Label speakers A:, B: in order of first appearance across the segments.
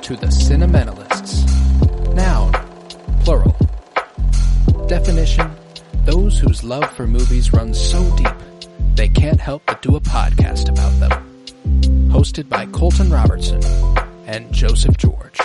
A: to the Cinementalists. Noun, plural. Definition, those whose love for movies runs so deep, they can't help but do a podcast about them. Hosted by Colton Robertson and Joseph George.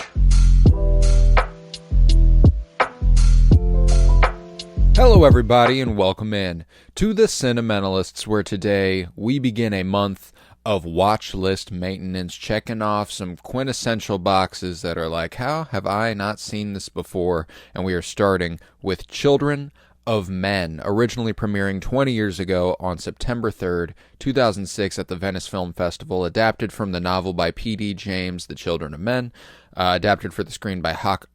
B: Hello everybody and welcome in to the Cinementalists, where today we begin a month of watch list maintenance, checking off some quintessential boxes that are like, how have I not seen this before? And we are starting with Children of Men, originally premiering 20 years ago on September 3rd, 2006 at the Venice Film Festival, adapted from the novel by P.D. James, The Children of Men, adapted for the screen by Hawk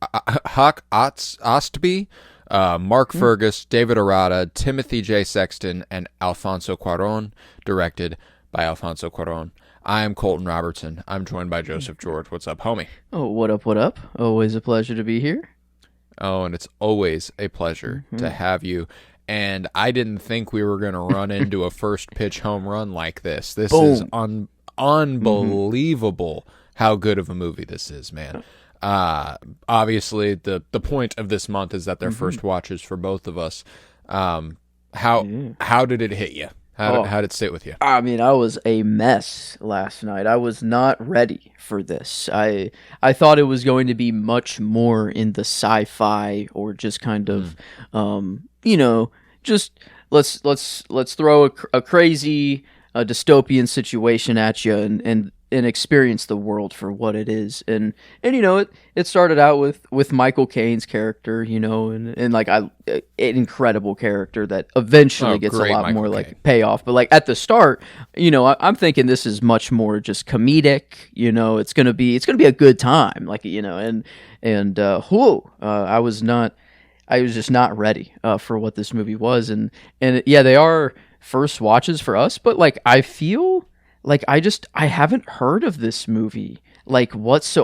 B: Ostby, Mark Fergus, David Arata, Timothy J. Sexton, and Alfonso Cuaron, directed by Alfonso Cuaron. I am Colton Robertson. I'm joined by Joseph George. What's up, homie?
C: Oh, what up, what up? Always a pleasure to be here.
B: Oh, and it's always a pleasure to have you. And I didn't think we were going to run into a first pitch home run like this. This is unbelievable how good of a movie this is, man. Obviously, the point of this month is that they're first watches for both of us. How did it hit you? How did it sit with you?
C: I mean, I was a mess last night. I was not ready for this. I thought it was going to be much more in the sci-fi or just kind of, just let's throw a crazy dystopian situation at you and experience the world for what it is. And it started out with Michael Caine's character, and like an incredible character that eventually gets a lot
B: Michael
C: more
B: Caine.
C: like payoff. But like at the start, I'm thinking this is much more just comedic. It's gonna be a good time, I was just not ready for what this movie was, and yeah, they are first watches for us, but like I feel like I haven't heard of this movie. Like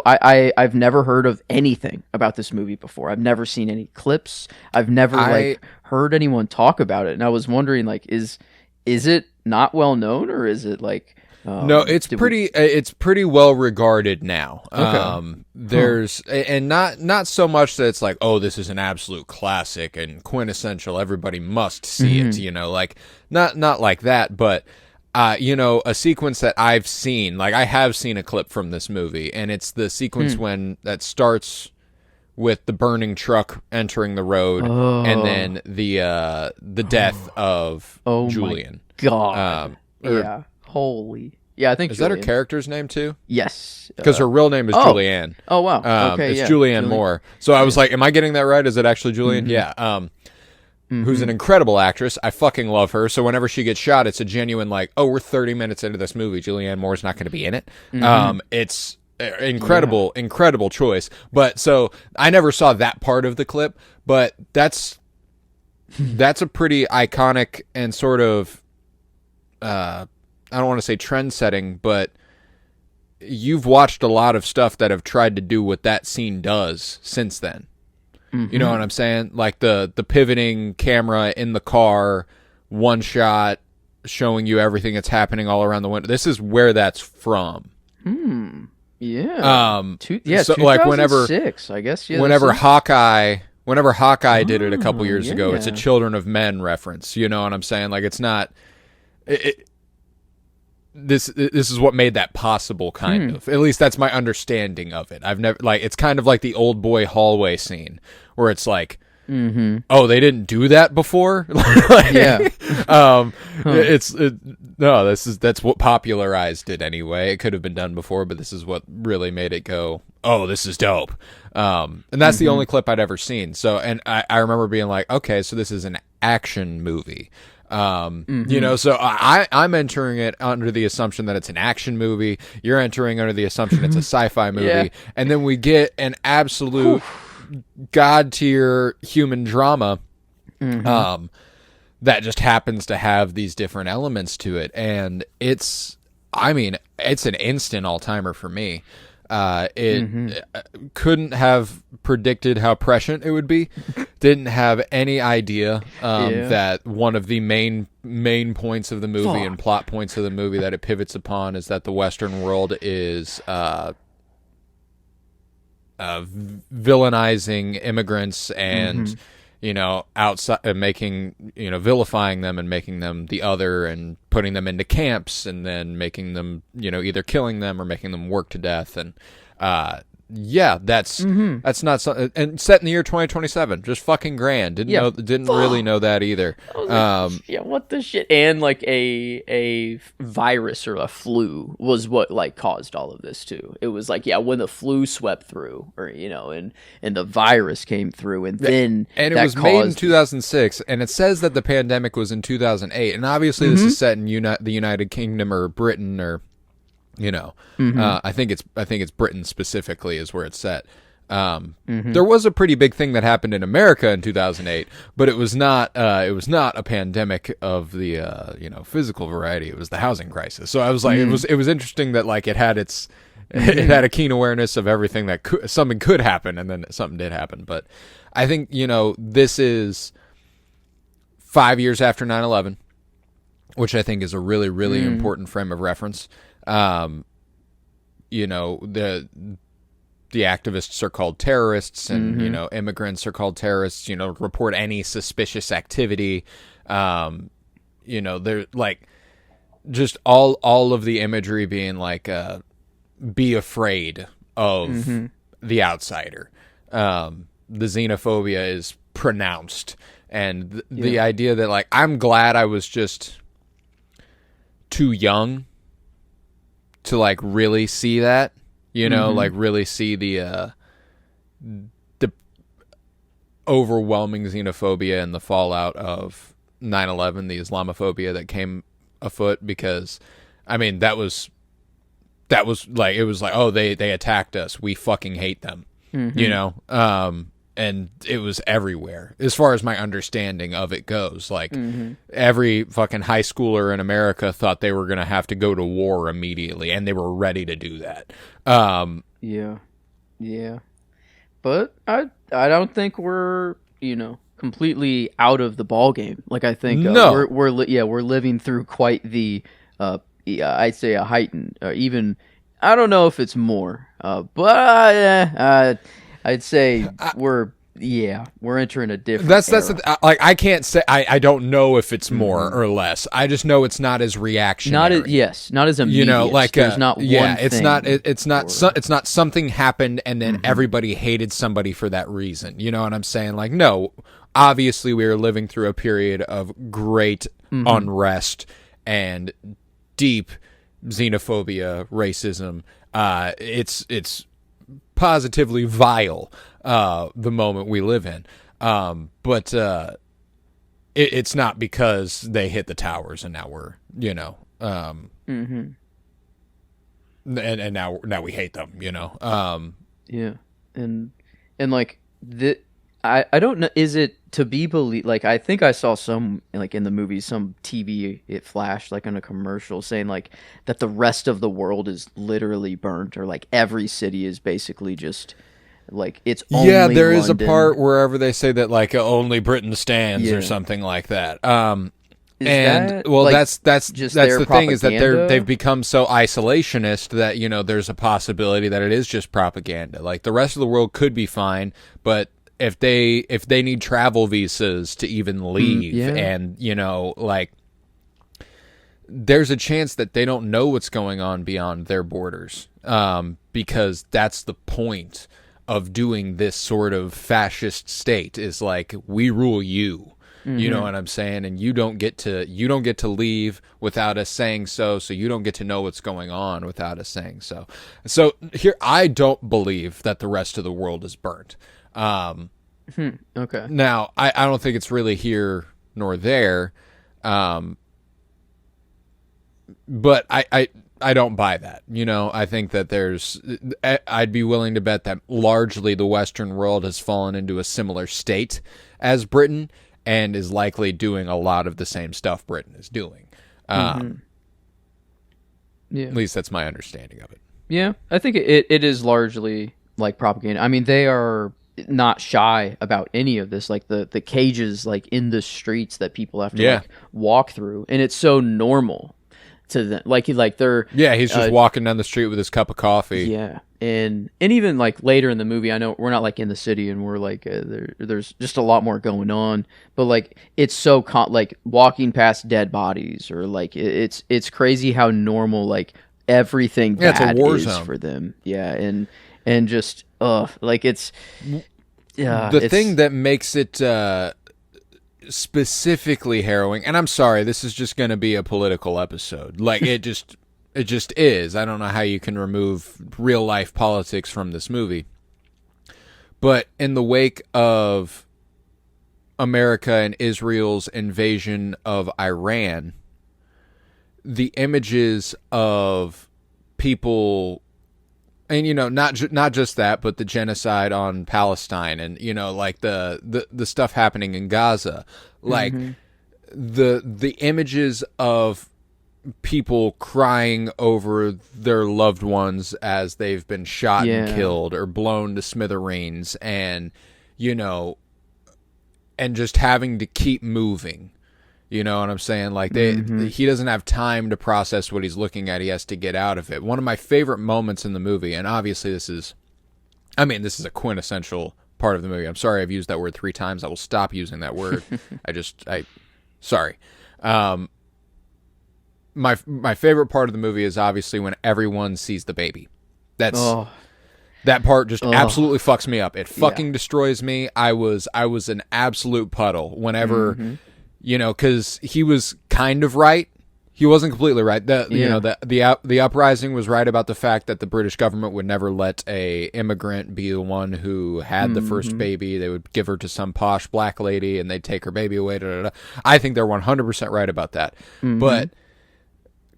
C: I've never heard of anything about this movie before. I've never seen any clips. I've never heard anyone talk about it. And I was wondering, like, is it not well known, or is it like
B: no, it's pretty well regarded now.
C: Okay.
B: There's and not so much that it's like, oh, this is an absolute classic and quintessential, everybody must see it, like not like that, but a sequence that I've seen, like I have seen a clip from this movie, and it's the sequence when that starts with the burning truck entering the road, and then the death of Julian.
C: My God. Yeah. Holy. Yeah, I think
B: is
C: Julian.
B: that her character's name too?
C: Yes.
B: Because her real name is Julianne.
C: Oh wow. Okay.
B: It's
C: yeah.
B: Julianne Moore. So I was like, am I getting that right? Is it actually Julianne? Yeah. Who's an incredible actress. I fucking love her. So whenever she gets shot, it's a genuine like, oh, we're 30 minutes into this movie. Julianne Moore's not going to be in it. It's incredible choice. But so I never saw that part of the clip, but that's a pretty iconic and sort of, I don't want to say trend setting, but you've watched a lot of stuff that have tried to do what that scene does since then. You know what I'm saying? Like the pivoting camera in the car, one shot, showing you everything that's happening all around the window. This is where that's from.
C: Yeah.
B: So like whenever
C: 2006, I guess. Yeah.
B: Whenever Hawkeye did it a couple years ago, it's a Children of Men reference. You know what I'm saying? Like it's not. This is what made that possible, kind of. At least that's my understanding of it. I've never it's kind of like the old boy hallway scene where it's like, oh, they didn't do that before. That's what popularized it anyway. It could have been done before, but this is what really made it go, oh, this is dope. And that's the only clip I'd ever seen. So, and I remember being like, okay, so this is an action movie. So I'm entering it under the assumption that it's an action movie. You're entering under the assumption it's a sci-fi movie. And then we get an absolute god tier human drama, that just happens to have these different elements to it. And it's an instant all timer for me. Couldn't have predicted how prescient it would be. Didn't have any idea that one of the main points of the movie and plot points of the movie that it pivots upon is that the Western world is villainizing immigrants and outside making vilifying them and making them the other and putting them into camps and then making them either killing them or making them work to death. And that's not so, and set in the year 2027, just fucking grand. Didn't really know that either.
C: What the shit? And like a virus or a flu was what like caused all of this too. It was like when the flu swept through, or and the virus came through, and then
B: it was made in 2006, and it says that the pandemic was in 2008, and obviously this is set in the United Kingdom or Britain or. I think it's Britain specifically is where it's set. There was a pretty big thing that happened in America in 2008, but it was not a pandemic of the physical variety. It was the housing crisis. So I was like, it was interesting that like it had it had a keen awareness of everything that something could happen, and then something did happen. But I think this is 5 years after 9/11, which I think is a really really important frame of reference. The activists are called terrorists, and immigrants are called terrorists. Report any suspicious activity. They're like just all of the imagery being like be afraid of the outsider. The xenophobia is pronounced, and the idea that like I'm glad I was just too young to like really see that, like really see the overwhelming xenophobia and the fallout of 9/11, the Islamophobia that came afoot, because I mean that was like, it was like, oh, they attacked us, we fucking hate them, and it was everywhere as far as my understanding of it goes. Like every fucking high schooler in America thought they were going to have to go to war immediately, and they were ready to do that.
C: But I don't think we're completely out of the ball game. Like I think
B: no.
C: we're living through quite the I'd say a heightened, even I don't know if it's more, but I'd say we're entering a different. Era.
B: Like I can't say I don't know if it's more or less. I just know it's not as reactionary.
C: Not as immediate. There's not one thing.
B: It's not something happened and then everybody hated somebody for that reason. You know what I'm saying? Like no, obviously we are living through a period of great unrest and deep xenophobia, racism. It's positively vile, the moment we live in, but it's not because they hit the towers and now we're and now we hate them,
C: and like I don't know, is it to be believed? Like I think I saw some like in the movie, some TV it flashed like in a commercial saying like that the rest of the world is literally burnt, or like every city is basically just like it's only
B: there is
C: London.
B: a part wherever they say that like only Britain stands or something like that. That's the thing, is that they've become so isolationist that there's a possibility that it is just propaganda. Like the rest of the world could be fine, but if they need travel visas to even leave, and like there's a chance that they don't know what's going on beyond their borders, because that's the point of doing this sort of fascist state, is like we rule you. You know what I'm saying? And you don't get to leave without us saying so you don't get to know what's going on without us saying so. So here, I don't believe that the rest of the world is burnt.
C: Okay.
B: Now, I don't think it's really here nor there, but I don't buy that. I think that I'd be willing to bet that largely the Western world has fallen into a similar state as Britain and is likely doing a lot of the same stuff Britain is doing. At least that's my understanding of it.
C: Yeah, I think it is largely like propaganda. I mean, they are not shy about any of this, like the cages like in the streets that people have to like walk through, and it's so normal to them. Like they're
B: he's just walking down the street with his cup of coffee.
C: Yeah, and even like later in the movie, I know we're not like in the city, and we're like there's just a lot more going on. But like it's so like walking past dead bodies, or like it's crazy how normal like everything bad
B: it's a war
C: is
B: zone
C: for them. Yeah, and just like it's
B: the thing that makes it specifically harrowing, and I'm sorry, this is just going to be a political episode. Like it just is. I don't know how you can remove real life politics from this movie. But in the wake of America and Israel's invasion of Iran, the images of people, and not just that, but the genocide on Palestine, and like the stuff happening in Gaza, like the images of people crying over their loved ones as they've been shot and killed or blown to smithereens, and and just having to keep moving. You know what I'm saying? Like he doesn't have time to process what he's looking at. He has to get out of it. One of my favorite moments in the movie, and obviously this is a quintessential part of the movie. I'm sorry I've used that word 3 times. I will stop using that word. Sorry. My favorite part of the movie is obviously when everyone sees the baby. That part just absolutely fucks me up. It fucking destroys me. I was an absolute puddle whenever, because he was kind of right. He wasn't completely right. The uprising was right about the fact that the British government would never let a immigrant be the one who had the first baby. They would give her to some posh black lady and they'd take her baby away. I think they're 100% right about that. But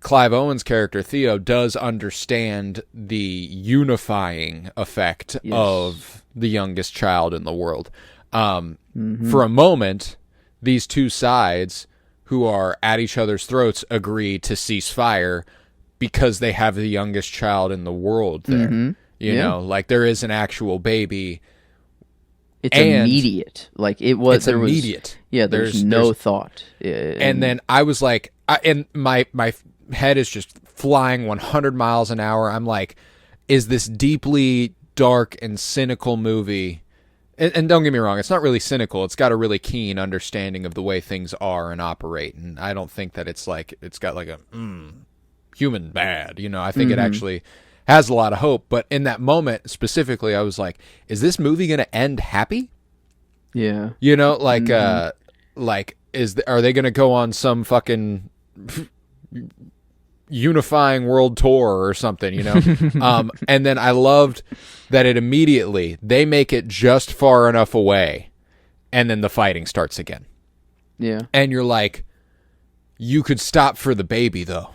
B: Clive Owen's character, Theo, does understand the unifying effect of the youngest child in the world. For a moment, these two sides who are at each other's throats agree to cease fire because they have the youngest child in the world there. You know, like there is an actual baby.
C: It's immediate. Like it was. There
B: immediate.
C: There's no thought.
B: And then I was like, and my head is just flying 100 miles an hour. I'm like, is this deeply dark and cynical movie? And don't get me wrong, it's not really cynical. It's got a really keen understanding of the way things are and operate. And I don't think that it's got like a human bad. I think it actually has a lot of hope. But in that moment specifically, I was like, is this movie going to end happy?
C: Yeah.
B: Are they going to go on some fucking unifying world tour or something, and then I loved that they make it just far enough away and then the fighting starts again. And you're like, you could stop for the baby though.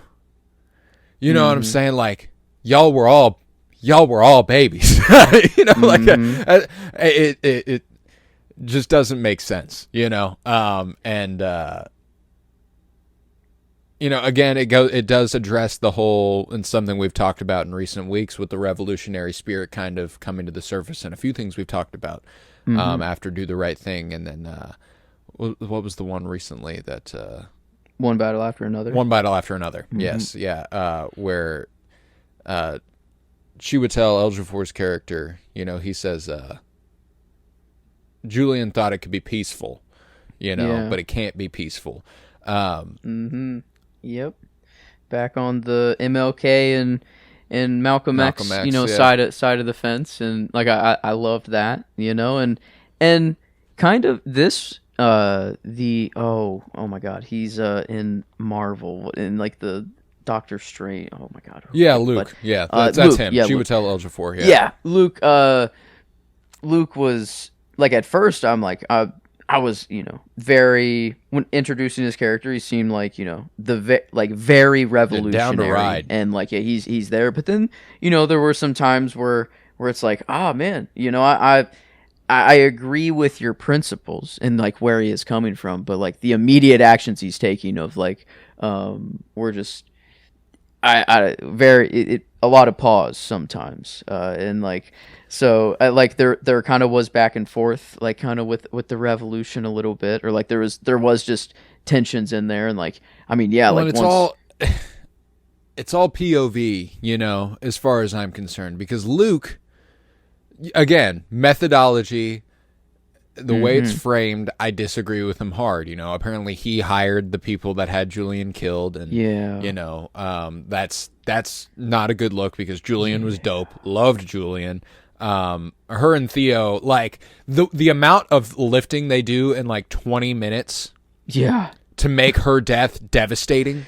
B: You know what I'm saying? Like y'all were all babies. It just doesn't make sense, again, it does address the whole, and something we've talked about in recent weeks with the revolutionary spirit kind of coming to the surface, and a few things we've talked about after Do the Right Thing, and then what was the one recently that
C: One Battle After Another?
B: One Battle After Another. Yes, yeah, where Chiwetel Ejiofor's character, he says Julian thought it could be peaceful, but it can't be peaceful.
C: Yep, back on the MLK and Malcolm X, side of the fence, and like I loved that, and kind of this oh my God, he's in Marvel in like the Doctor Strange. Oh my God,
B: Luke, that's Luke, him. Chiwetel Ejiofor,
C: Luke was like, at first I'm like, I was, very, when introducing his character, he seemed like, very revolutionary,
B: down to ride,
C: and like, he's there. But then, there were some times where it's like, man, I agree with your principles and like where he is coming from, but like the immediate actions he's taking of like, were just, a lot of pause sometimes, and like. So like there kind of was back and forth, like kind of with the revolution a little bit, or like there was just tensions in there, and like, I mean, yeah,
B: well,
C: like
B: it's all it's all POV, you know, as far as I'm concerned, because Luke, again, methodology, the way it's framed, I disagree with him hard. You know, apparently he hired the people that had Julian killed, and you know, that's not a good look, because Julian was dope, loved Julian. Her and Theo, like the amount of lifting they do in like 20 minutes, to make her death devastating,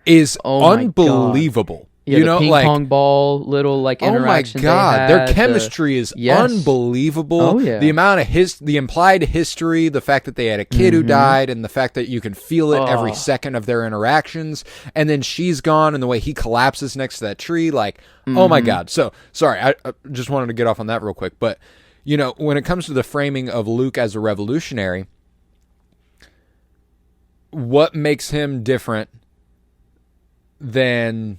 B: is unbelievable.
C: Yeah,
B: you
C: the
B: know,
C: ping
B: like
C: pong ball little like interaction.
B: Oh my god,
C: they
B: their
C: had,
B: chemistry is unbelievable.
C: Oh yeah,
B: the amount of the implied history, the fact that they had a kid who died, and the fact that you can feel it every second of their interactions, and then she's gone, and the way he collapses next to that tree, like oh my god. So sorry, I just wanted to get off on that real quick, but you know, when it comes to the framing of Luke as a revolutionary, what makes him different than,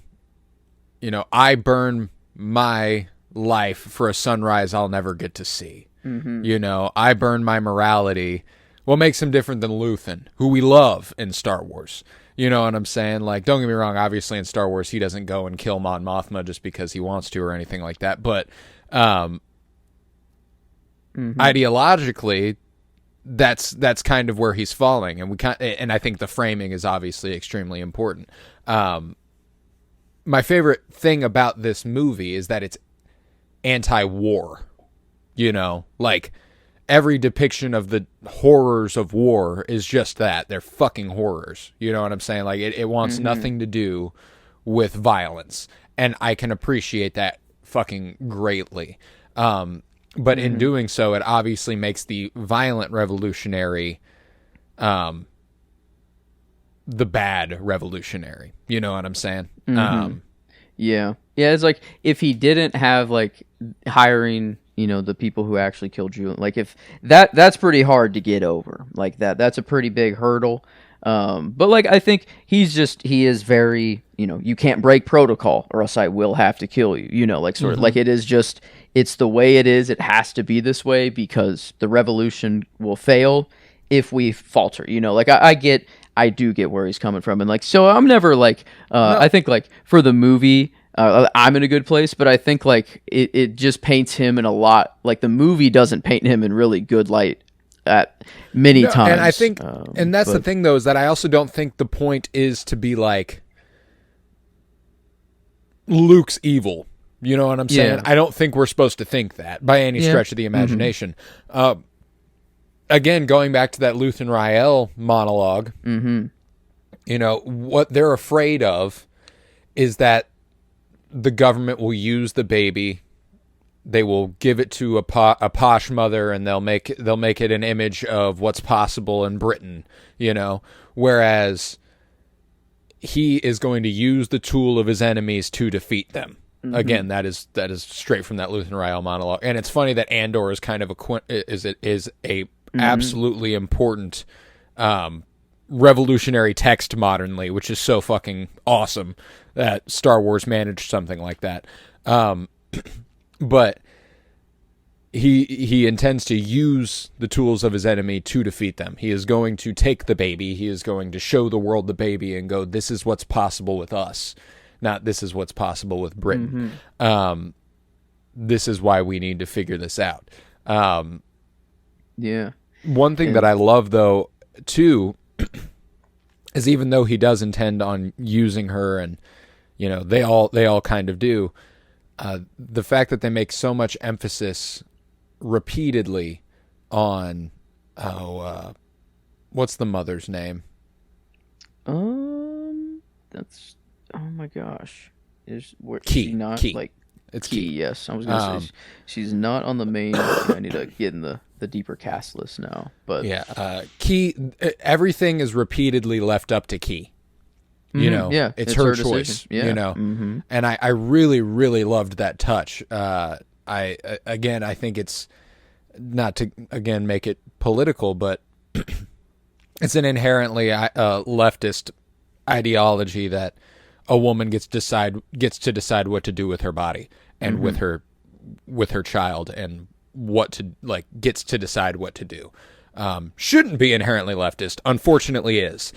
B: you know, I burn my life for a sunrise I'll never get to see. You know, I burn my morality. What makes him different than Luthen, who we love in Star Wars? You know what I'm saying? Like, don't get me wrong, obviously in Star Wars he doesn't go and kill Mon Mothma just because he wants to or anything like that. But ideologically, that's kind of where he's falling, and I think the framing is obviously extremely important. My favorite thing about this movie is that it's anti-war. You know, like every depiction of the horrors of war is just that. They're fucking horrors. You know what I'm saying? Like it wants nothing to do with violence, and I can appreciate that fucking greatly. But in doing so, it obviously makes the violent revolutionary the bad revolutionary. You know what I'm saying?
C: Yeah, it's like if he didn't have like hiring, you know, the people who actually killed Julian, like if that's pretty hard to get over. Like that's a pretty big hurdle. But like I think he is very, you know, you can't break protocol or else I will have to kill you. You know, like sort of like it's the way it is. It has to be this way because the revolution will fail if we falter. You know, like I do get where he's coming from, and like so I'm never like no. I think like for the movie I'm in a good place, but I think like it just paints him in a lot, like the movie doesn't paint him in really good light at many times.
B: And I think and that's the thing though, is that I also don't think the point is to be like Luke's evil. You know what I'm saying? I don't think we're supposed to think that by any stretch of the imagination. Again, going back to that Luthen Rael monologue, you know, what they're afraid of is that the government will use the baby, they will give it to a posh mother, and they'll make it an image of what's possible in Britain, you know, whereas he is going to use the tool of his enemies to defeat them. Again, that is straight from that Luthen Rael monologue, and it's funny that Andor is kind of a absolutely important revolutionary text modernly, which is so fucking awesome that Star Wars managed something like that. But he intends to use the tools of his enemy to defeat them. He is going to take the baby. He is going to show the world the baby and go, this is what's possible with us, not this is what's possible with Britain. This is why we need to figure this out. One thing that I love, though, too, is even though he does intend on using her, and you know they all kind of do, the fact that they make so much emphasis repeatedly on what's the mother's name?
C: That's oh my gosh,
B: Key.
C: Not
B: Key.
C: Like
B: it's
C: Key.
B: Key.
C: Yes, I was gonna say she's not on the main. I need to get in the deeper cast list now, but
B: Key. Everything is repeatedly left up to Key. You know, it's her choice. You know, and I really, really loved that touch. I think it's not to again make it political, but it's an inherently leftist ideology that a woman gets to decide what to do with her body and with her child, and what to gets to decide what to do. Shouldn't be inherently leftist, unfortunately is.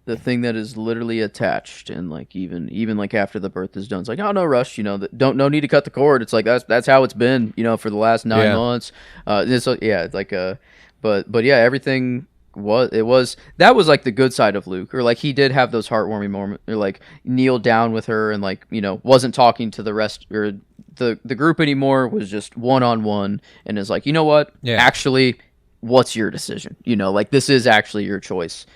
C: the thing that is literally attached, and like even like after the birth is done, it's like, oh, no rush, no need to cut the cord. It's like that's how it's been, for the last 9 months. But yeah, everything that was like the good side of Luke, or like he did have those heartwarming moments, or like kneeled down with her and like wasn't talking to the rest or the group anymore, was just one-on-one, and is like, what, actually, what's your decision, like this is actually your choice.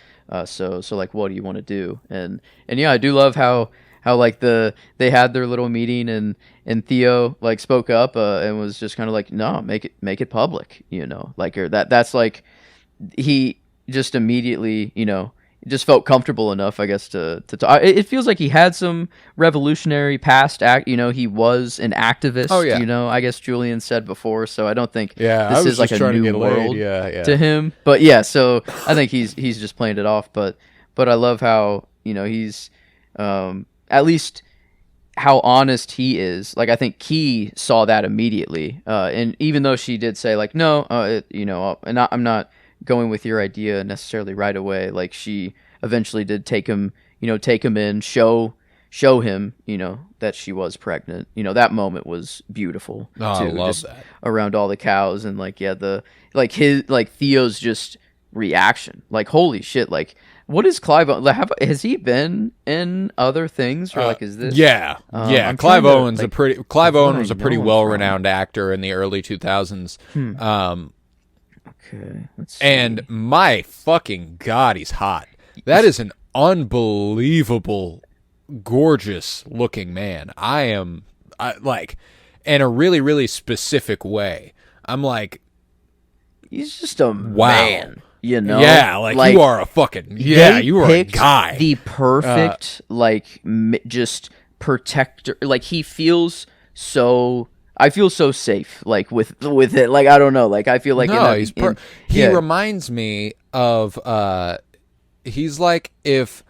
C: So like, what do you want to do? And yeah, I do love how like they had their little meeting, and Theo like spoke up and was just kind of like, no, make it public, like, or that's like, he just immediately just felt comfortable enough, I guess, to talk. It feels like he had some revolutionary past act. He was an activist.
B: Oh, yeah.
C: I guess Julian said before. So I don't think
B: I
C: this
B: was
C: is like
B: just
C: a
B: trying to
C: new
B: get
C: world
B: laid.
C: to him. But yeah, so I think he's just playing it off. But I love how he's at least how honest he is. Like, I think Key saw that immediately. And even though she did say like, no, and I'm not going with your idea necessarily right away, like she eventually did take him in, show him that she was pregnant. That moment was beautiful too.
B: I love
C: just
B: that.
C: Around all the cows, and like, yeah, Theo's just reaction, like, holy shit, like, what is Clive has he been in other things, or like, is this
B: Clive Owen was a pretty well-renowned
C: from.
B: actor in the early 2000s.
C: Okay, let's see.
B: And my fucking God, he's hot. That is an unbelievable, gorgeous looking man. I like, in a really, really specific way. I'm like,
C: he's just a man,
B: Yeah, like you are a fucking, you are a guy.
C: The perfect, just protector. Like, he feels so. I feel so safe, like, with it. Like, I don't know. Like, I feel like
B: he reminds me of he's like if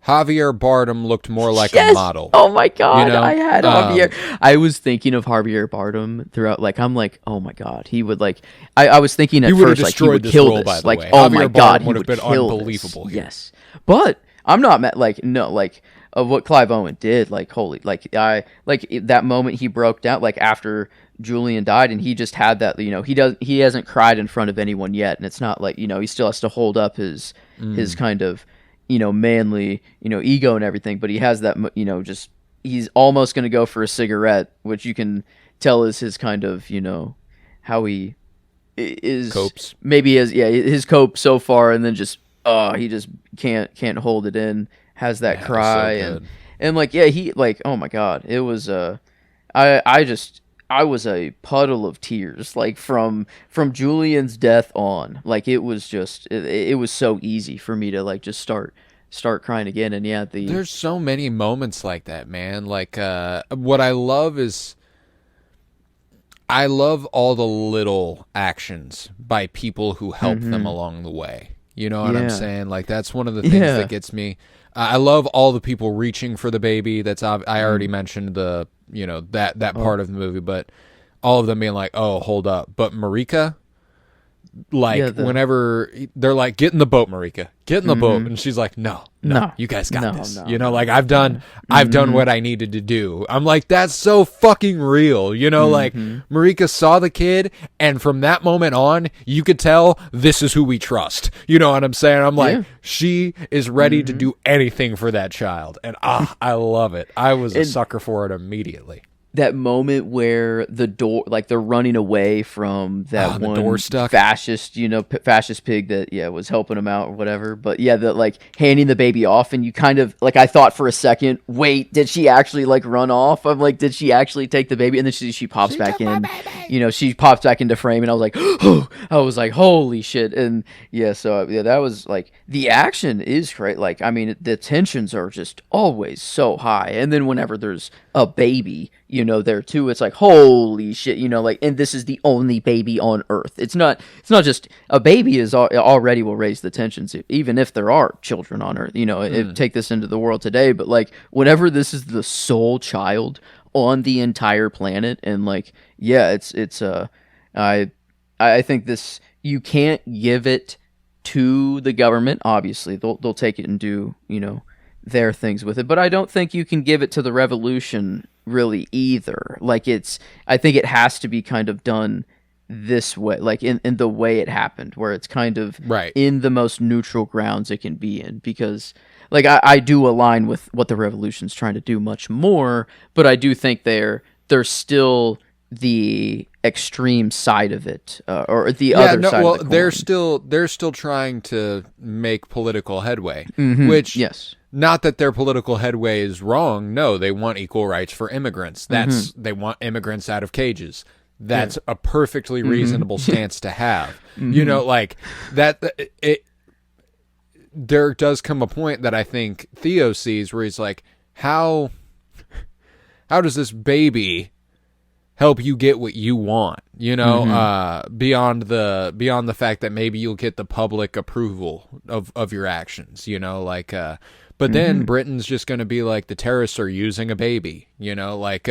B: Javier Bardem looked more like a model.
C: Oh my God, I had Javier. I was thinking of Javier Bardem throughout. Like, I'm like, oh my God, he would like. I was thinking at first like he would kill
B: role,
C: this.
B: by the
C: Like,
B: way.
C: oh
B: Javier
C: my
B: Bardem
C: God, he
B: would
C: would
B: have been
C: kill
B: unbelievable
C: this.
B: here.
C: Yes, but I'm not of what Clive Owen did. Like, holy, that moment he broke down, like, after Julian died, and he just had that, he hasn't cried in front of anyone yet, and it's not like, he still has to hold up his kind of, manly, ego and everything, but he has that, just, he's almost going to go for a cigarette, which you can tell is his kind of, how he is
B: copes.
C: Maybe his cope so far, and then just, he just can't hold it in, has that cry,
B: so
C: and like, he, like, oh my God, it was, I was a puddle of tears, like, from Julian's death on. Like, it was just, it was so easy for me to, like, just start crying again. And yeah,
B: there's so many moments like that, man. Like, what I love is, I love all the little actions by people who help them along the way. You know what I'm saying? Like, that's one of the things that gets me. I love all the people reaching for the baby. That's I already mentioned the that part of the movie, but all of them being like, oh, hold up. But Marika, like, whenever they're like, get in the boat, Marika, get in the boat, and she's like, no, you guys got this. Like, I've done what I needed to do. I'm like, that's so fucking real. Like, Marika saw the kid, and from that moment on, you could tell this is who we trust. You know what I'm saying? I'm like, she is ready to do anything for that child, and I love it. I was a sucker for it immediately.
C: That moment where the door, like, they're running away from that one
B: door stuck.
C: fascist pig that was helping him out or whatever. But yeah, the, like, handing the baby off, and you kind of, like, I thought for a second, wait, did she actually, like, run off? I'm like, did she actually take the baby? And then she pops back in. She pops back into frame, and I was like, oh, I was like, holy shit. And so that was like, the action is great. Like, I mean, the tensions are just always so high, and then whenever there's a baby, there too, it's like, holy shit, like, and this is the only baby on Earth. It's not just a baby is already will raise the tensions, even if there are children on Earth, take this into the world today, but like, whenever this is the sole child on the entire planet, and like, I think this, you can't give it to the government. Obviously, they'll take it and do, their things with it. But I don't think you can give it to the revolution really either. Like, I think it has to be kind of done this way, like in the way it happened, where it's kind of in the most neutral grounds it can be in, because like I do align with what the revolution's trying to do much more, but I do think they're still the extreme side of it, or the other side of the coin.
B: They're still trying to make political headway, which not that their political headway is wrong. No, they want equal rights for immigrants. They want immigrants out of cages. That's a perfectly reasonable stance to have. Like that. There does come a point that I think Theo sees where he's like, how does this baby help you get what you want? Beyond the fact that maybe you'll get the public approval of your actions. But then Britain's just going to be like, the terrorists are using a baby, they're like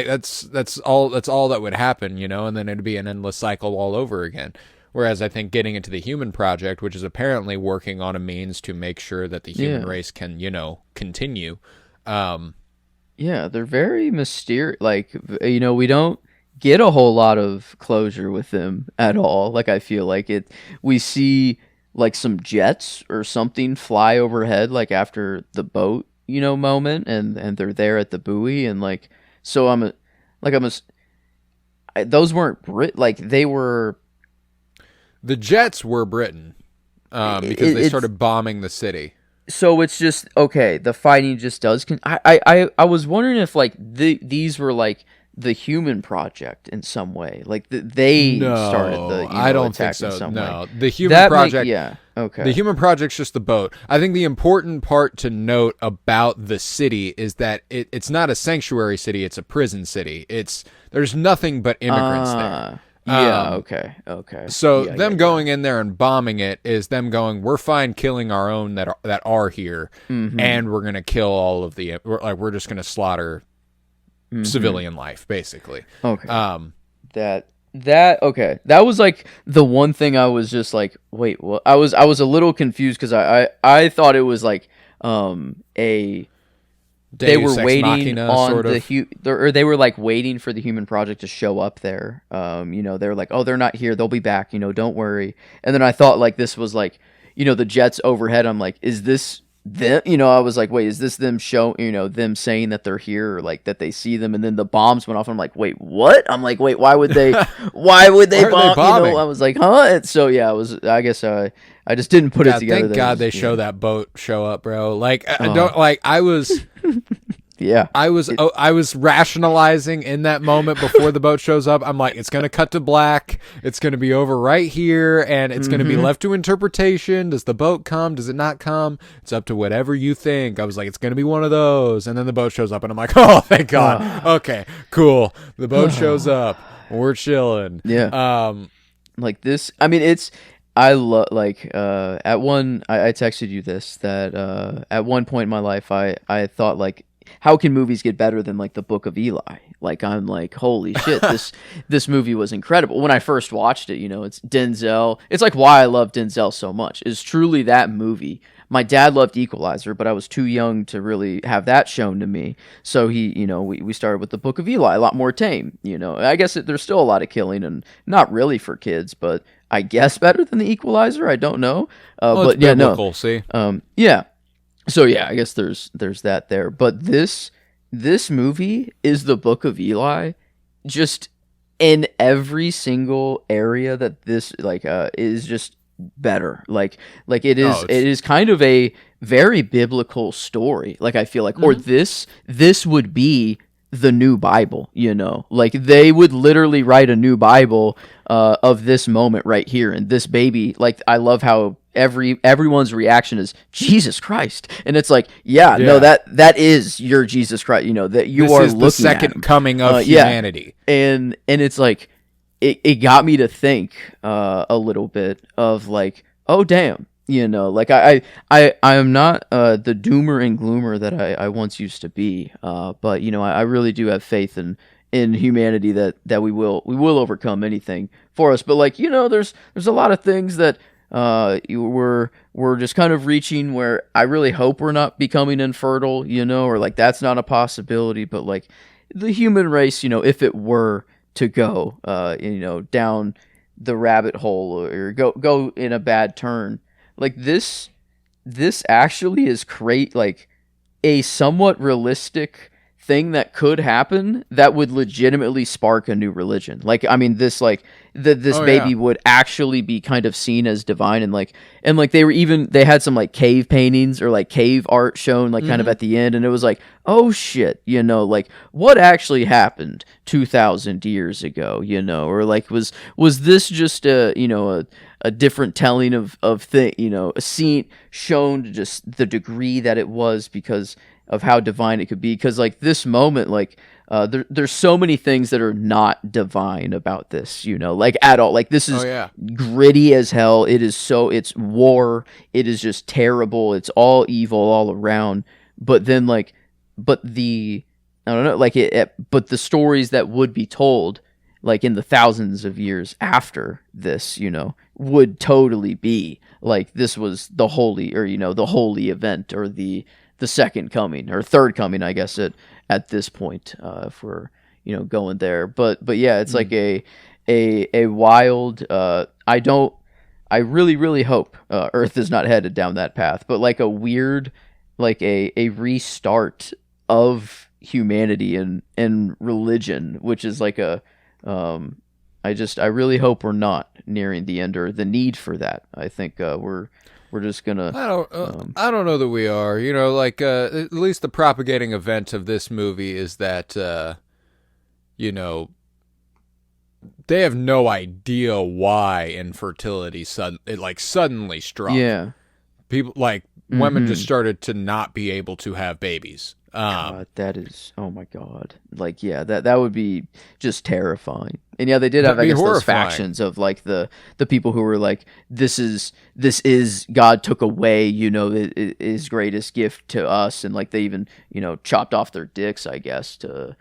B: that's all that would happen, and then it'd be an endless cycle all over again. Whereas I think getting into the Human Project, which is apparently working on a means to make sure that the human race can, continue.
C: They're very mysterious. Like, we don't get a whole lot of closure with them at all. Like, I feel like we see like some jets or something fly overhead, like after the boat, moment, and they're there at the buoy, and like, so those weren't like they were.
B: The jets were Britain, because they started bombing the city.
C: So it's just okay. The fighting just does. I was wondering if like these were like the Human Project in some way, like they started the.
B: I don't
C: attack
B: think so.
C: In some
B: No,
C: way.
B: the Human Project.
C: Okay.
B: The Human Project's just the boat. I think the important part to note about the city is that it's not a sanctuary city; it's a prison city. There's nothing but immigrants there.
C: Okay.
B: So going in there and bombing it is them going, we're fine killing our own that are here, and we're gonna kill all of we're just gonna slaughter civilian life, basically.
C: Okay. That was like the one thing I was just like, wait, what? I was a little confused because I thought it was like a. They were waiting on or they were like waiting for the Human Project to show up there. They're like, oh, they're not here. They'll be back. Don't worry. And then I thought like this was like, the jets overhead. I'm like, is this them? I was like, wait, is this them them saying that they're here, or like that they see them? And then the bombs went off. I'm like, wait, what? I'm like, wait, why would they bomb? I was like, huh? And so I guess I just didn't put it together.
B: Thank God they show that boat show up, bro. Like, I was. I was rationalizing in that moment before the boat shows up. I'm like, it's going to cut to black. It's going to be over right here, and it's going to be left to interpretation. Does the boat come? Does it not come? It's up to whatever you think. I was like, it's going to be one of those. And then the boat shows up, and I'm like, oh, thank God. Okay, cool. The boat shows up. We're chilling.
C: Yeah. Like this, I mean, I love, like, at one, I texted you this, that at one point in my life, I thought, like, how can movies get better than like the Book of Eli? Like, I'm like, holy shit, this movie was incredible. When I first watched it, it's Denzel. It's like why I love Denzel so much is truly that movie. My dad loved Equalizer, but I was too young to really have that shown to me. So we started with the Book of Eli, a lot more tame. I guess there's still a lot of killing and not really for kids, but I guess better than the Equalizer. I don't know. But yeah,
B: biblical, see?
C: Yeah. So yeah, I guess there's that there. But this movie is the Book of Eli, just in every single area that this is just better. Like it is it is kind of a very biblical story. Like I feel like, or this would be the new Bible, like they would literally write a new Bible of this moment right here, and this baby. Like I love how everyone's reaction is Jesus Christ, and it's like no, that is your Jesus Christ, that you are looking
B: the second coming of humanity.
C: And it's like it got me to think a little bit of like, oh damn, like I am not the doomer and gloomer that I once used to be, but I really do have faith in in humanity that we will overcome anything for us. But like, there's a lot of things that we're just kind of reaching where I really hope we're not becoming infertile, or like that's not a possibility. But like the human race, if it were to go, down the rabbit hole or go in a bad turn, like this actually is like a somewhat realistic thing that could happen that would legitimately spark a new religion. Like, I mean, this like this baby would actually be kind of seen as divine, and like they had some like cave paintings or like cave art shown like kind of at the end, and it was like, oh shit, like what actually happened 2,000 years ago, or like was this just a different telling of thing, a scene shown to just the degree that it was because of how divine it could be. Because like this moment, like there's so many things that are not divine about this, like at all. Like this is gritty as hell. It's war. It is just terrible. It's all evil all around. But then I don't know, like but the stories that would be told, like in the thousands of years after this, would totally be like this was the holy, or the holy event, or the second coming or third coming, I guess at this point, if we're going there. But yeah, it's like a wild. I really hope Earth is not headed down that path, but like a weird, like a restart of humanity and religion, which is like I really hope we're not nearing the end or the need for that. I think we're just gonna.
B: I don't know that we are. Like at least the propagating event of this movie is that they have no idea why infertility suddenly struck.
C: Yeah,
B: people like women just started to not be able to have babies.
C: God, that is, oh my God. Like, yeah, that would be just terrifying. And yeah, they did have, I guess, those factions of like the people who were like, this is God took away, his greatest gift to us. And like they even, chopped off their dicks, I guess, to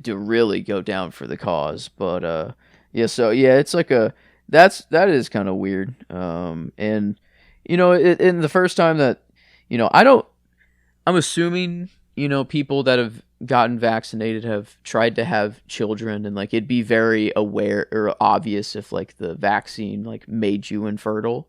C: really go down for the cause. But yeah, so yeah, it's like that is kind of weird. And in the first time that, I'm assuming, people that have gotten vaccinated have tried to have children, and like it'd be very aware or obvious if like the vaccine like made you infertile.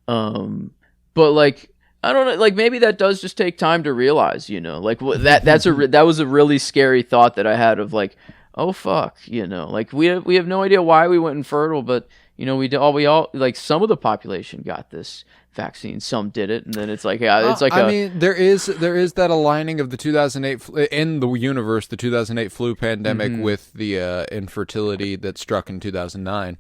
C: But like I don't know, like maybe that does just take time to realize, like that was a really scary thought that I had of like, oh fuck, like we have no idea why we went infertile, but we all like some of the population got this vaccine, some did it, and then it's like, yeah, it's like
B: I mean, there is that aligning of the 2008 in the universe, the 2008 flu pandemic with the infertility that struck in 2009.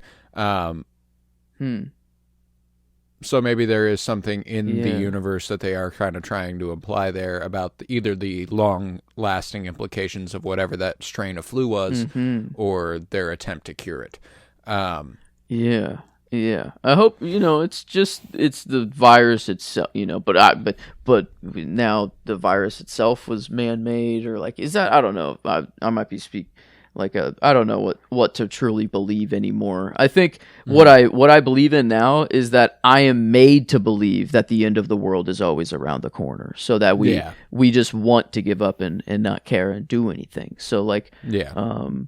B: So maybe there is something in the universe that they are kind of trying to imply there about either the long-lasting implications of whatever that strain of flu was, or their attempt to cure it.
C: Yeah. I hope it's the virus itself, but now the virus itself was man-made, or like is that, I don't know. I might be I don't know what to truly believe anymore. I think what I believe in now is that I am made to believe that the end of the world is always around the corner, so that we just want to give up and not care and do anything. So like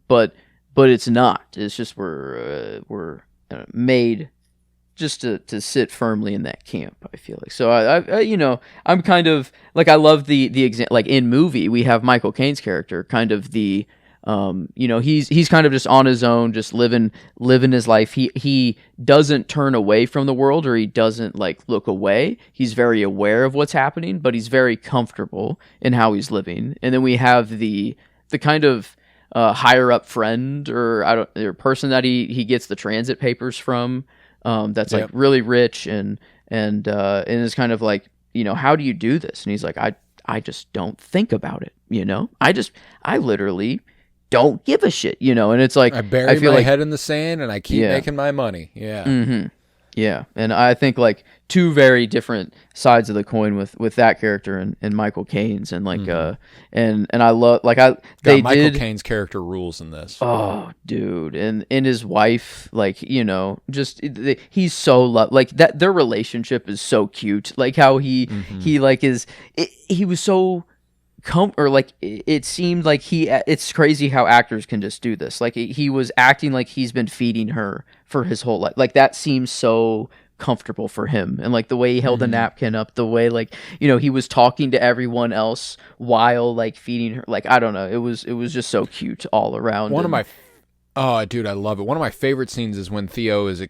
C: but it's not. It's just we're made just to sit firmly in that camp, I feel like. So I I'm kind of like, I love the example, like in movie we have Michael Caine's character kind of the he's kind of just on his own, just living his life. He doesn't turn away from the world, or he doesn't like look away. He's very aware of what's happening, but he's very comfortable in how he's living. And then we have the kind of higher up friend or person that he gets the transit papers from, that's like really rich and is kind of like, how do you do this? And he's like, I just don't think about it. I literally don't give a shit, and it's like,
B: I bury my head in the sand and I keep making my money. Yeah.
C: Yeah, and I think like two very different sides of the coin with that character and Michael Caine's, and like and I love like they
B: Michael
C: did.
B: Caine's character rules in this.
C: Oh, dude, and his wife, like, you know, just he's so like that. Their relationship is so cute. Like how he like he was so or like it seemed like it's crazy how actors can just do this. Like he was acting like he's been feeding her for his whole life. Like that seems so comfortable for him, and like the way he held the napkin up, the way, like, you know, he was talking to everyone else while like feeding her. Like, I don't know, it was just so cute all around.
B: One of my oh, dude, I love it. One of my favorite scenes is when Theo is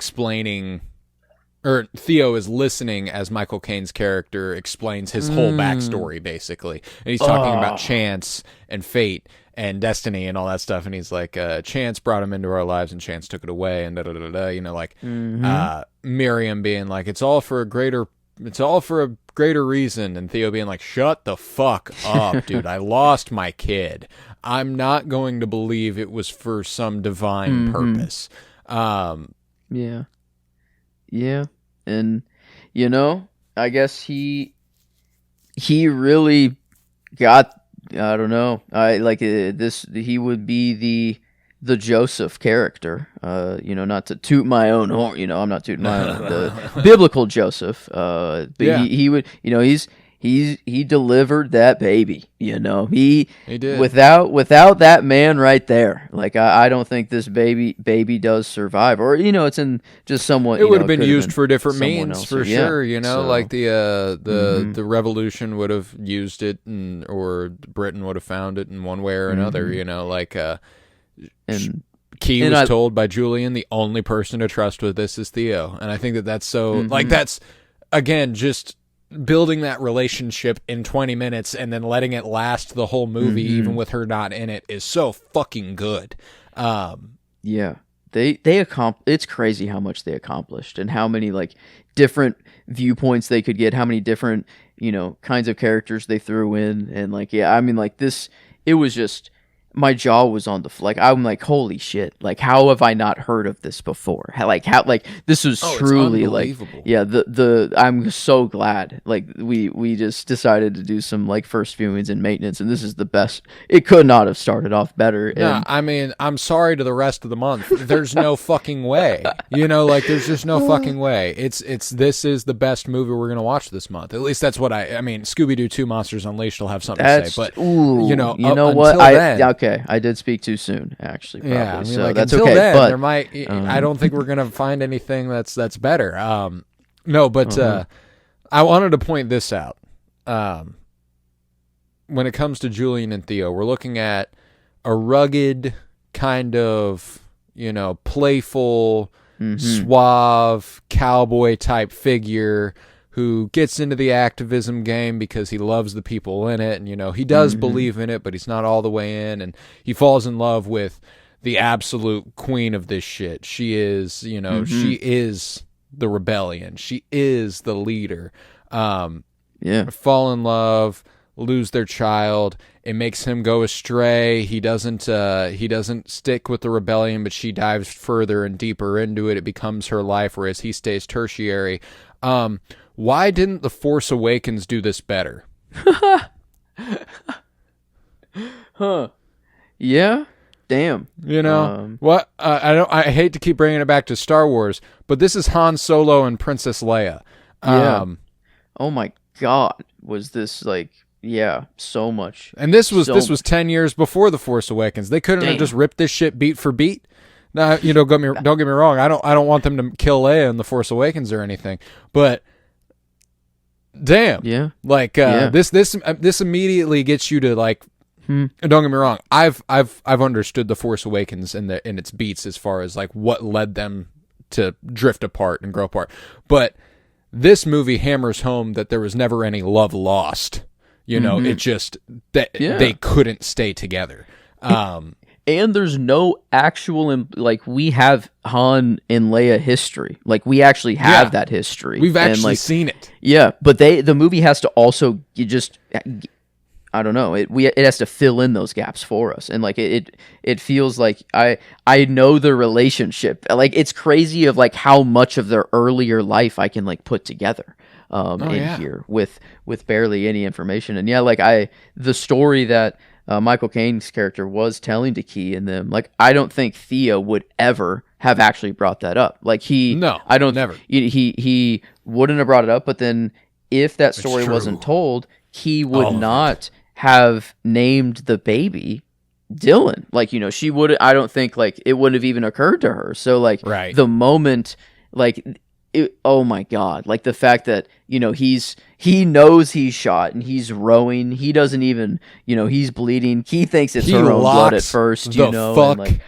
B: listening as Michael Caine's character explains his whole backstory, basically. And he's talking about chance and fate and destiny and all that stuff. And he's like, chance brought him into our lives and chance took it away. And da-da-da-da, you know, like Miriam being like, it's all for a greater reason. And Theo being like, shut the fuck up, dude. I lost my kid. I'm not going to believe it was for some divine purpose.
C: Yeah. And, you know, I guess he really got, I don't know, I like this, he would be the Joseph character, you know, not to toot my own horn, you know, I'm not tooting my own, the biblical Joseph, but he would, you know, he delivered that baby, you know, he did. Without that man right there, like I don't think this baby does survive, or, you know, it's in just someone.
B: It would have been used for different means
C: else,
B: for sure, you know, so, like the revolution would have used it, or Britain would have found it in one way or another, you know, like and Key was told by Julian, the only person to trust with this is Theo, and I think that's so like that's again just building that relationship in 20 minutes and then letting it last the whole movie, even with her not in it, is so fucking good.
C: Yeah, they it's crazy how much they accomplished and how many like different viewpoints they could get, how many different, you know, kinds of characters they threw in, and like, yeah, I mean, like this, it was just, my jaw was on the floor. Like, I'm like, holy shit! Like, how have I not heard of this before? Like this was truly like, yeah. I'm so glad. Like, we just decided to do some like first viewings and maintenance, and this is the best. It could not have started off better.
B: No, I mean, I'm sorry to the rest of the month. There's no fucking way. You know, like there's just no fucking way. This is the best movie we're gonna watch this month. At least that's what I mean. Scooby-Doo 2: Monsters Unleashed will have something to say, but you know
C: what?
B: Then,
C: okay, I did speak too soon, actually. Probably.
B: Yeah, I mean,
C: so
B: like,
C: that's
B: until
C: okay.
B: then,
C: but
B: there might. I don't think we're gonna find anything that's better. No, but I wanted to point this out. When it comes to Julian and Theo, we're looking at a rugged kind of, you know, playful, suave cowboy type figure who gets into the activism game because he loves the people in it, and, you know, he does believe in it, but he's not all the way in, and he falls in love with the absolute queen of this shit. She is, you know, she is the rebellion. She is the leader. Fall in love, lose their child. It makes him go astray. He doesn't stick with the rebellion, but she dives further and deeper into it. It becomes her life, whereas he stays tertiary. Why didn't The Force Awakens do this better?
C: Huh. Yeah. Damn.
B: You know what? I hate to keep bringing it back to Star Wars, but this is Han Solo and Princess Leia.
C: Oh my God, was this like? Yeah, so much.
B: And this was 10 years before The Force Awakens. They couldn't have just ripped this shit beat for beat. Now, you know, don't get me wrong. I don't want them to kill Leia in The Force Awakens or anything, but. Damn. Yeah. Like this immediately gets you to like. Don't get me wrong. I've understood The Force Awakens in its beats as far as like what led them to drift apart and grow apart. But this movie hammers home that there was never any love lost. You know, it just that they couldn't stay together.
C: And there's no actual, like, we have Han and Leia history. Like, we actually have that history.
B: We've actually
C: like,
B: seen it.
C: Yeah, but the movie has to also I don't know, it has to fill in those gaps for us, and like it feels like I know the relationship. Like it's crazy of like how much of their earlier life I can like put together here with barely any information. And yeah, like the story that Michael Caine's character was telling to Key and them, like I don't think Thea would ever have actually brought that up. Like he wouldn't have brought it up. But then if that story wasn't told, he would not have named the baby Dylan. Like, you know, she would, I don't think like it wouldn't have even occurred to her. So like the moment, like, oh my God, like the fact that, you know, he knows he's shot and he's rowing. He doesn't even, you know, he's bleeding. He thinks it's her own blood at first, you know. And like,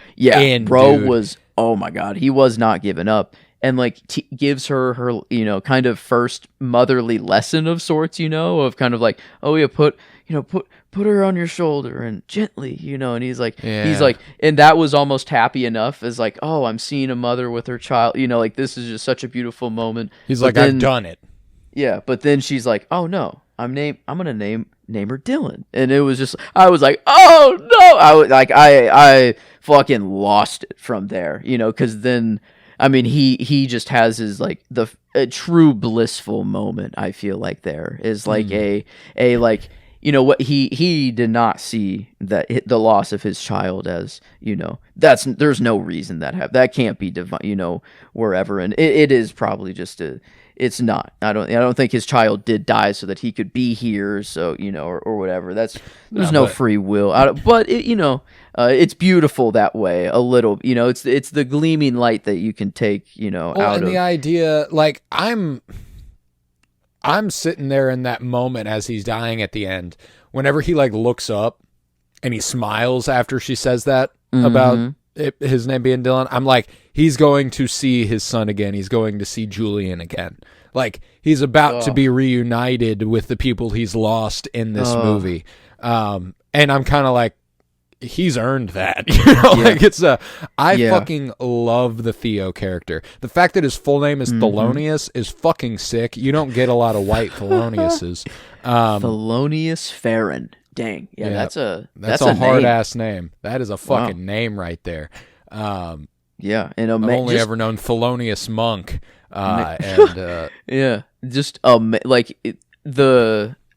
C: bro was, oh my God, he was not giving up. And like gives her, you know, kind of first motherly lesson of sorts, you know, of kind of like, oh yeah, put her on your shoulder and gently, you know. And he's like, and that was almost happy enough as like, oh, I'm seeing a mother with her child, you know, like this is just such a beautiful moment.
B: He's like, I've done it.
C: Yeah, but then she's like, oh no, I'm gonna name her Dylan. And it was just, I was like, oh no, I fucking lost it from there, you know, because then, I mean, he just has his like a true blissful moment. I feel like there is like a like, you know what, he did not see that the loss of his child as, you know, there's no reason that can't be divine, you know, wherever. And it is probably just it's not. I don't think his child did die so that he could be here. So, you know, or whatever. There's no free will. But it, you know, it's beautiful that way. A little, you know, it's the gleaming light that you can take, you know, out of
B: the idea. Like I'm sitting there in that moment as he's dying at the end. Whenever he like looks up and he smiles after she says that about his name being Dylan, I'm like, he's going to see his son again. He's going to see Julian again. Like he's about to be reunited with the people he's lost in this movie. And I'm kind of like, he's earned that. You know, like it's I fucking love the Theo character. The fact that his full name is Thelonious is fucking sick. You don't get a lot of white Theloniouses.
C: Thelonious Farron. Dang. Yeah, that's a
B: hard ass name. That is a fucking name right there. And
C: I've
B: only ever known Thelonious Monk.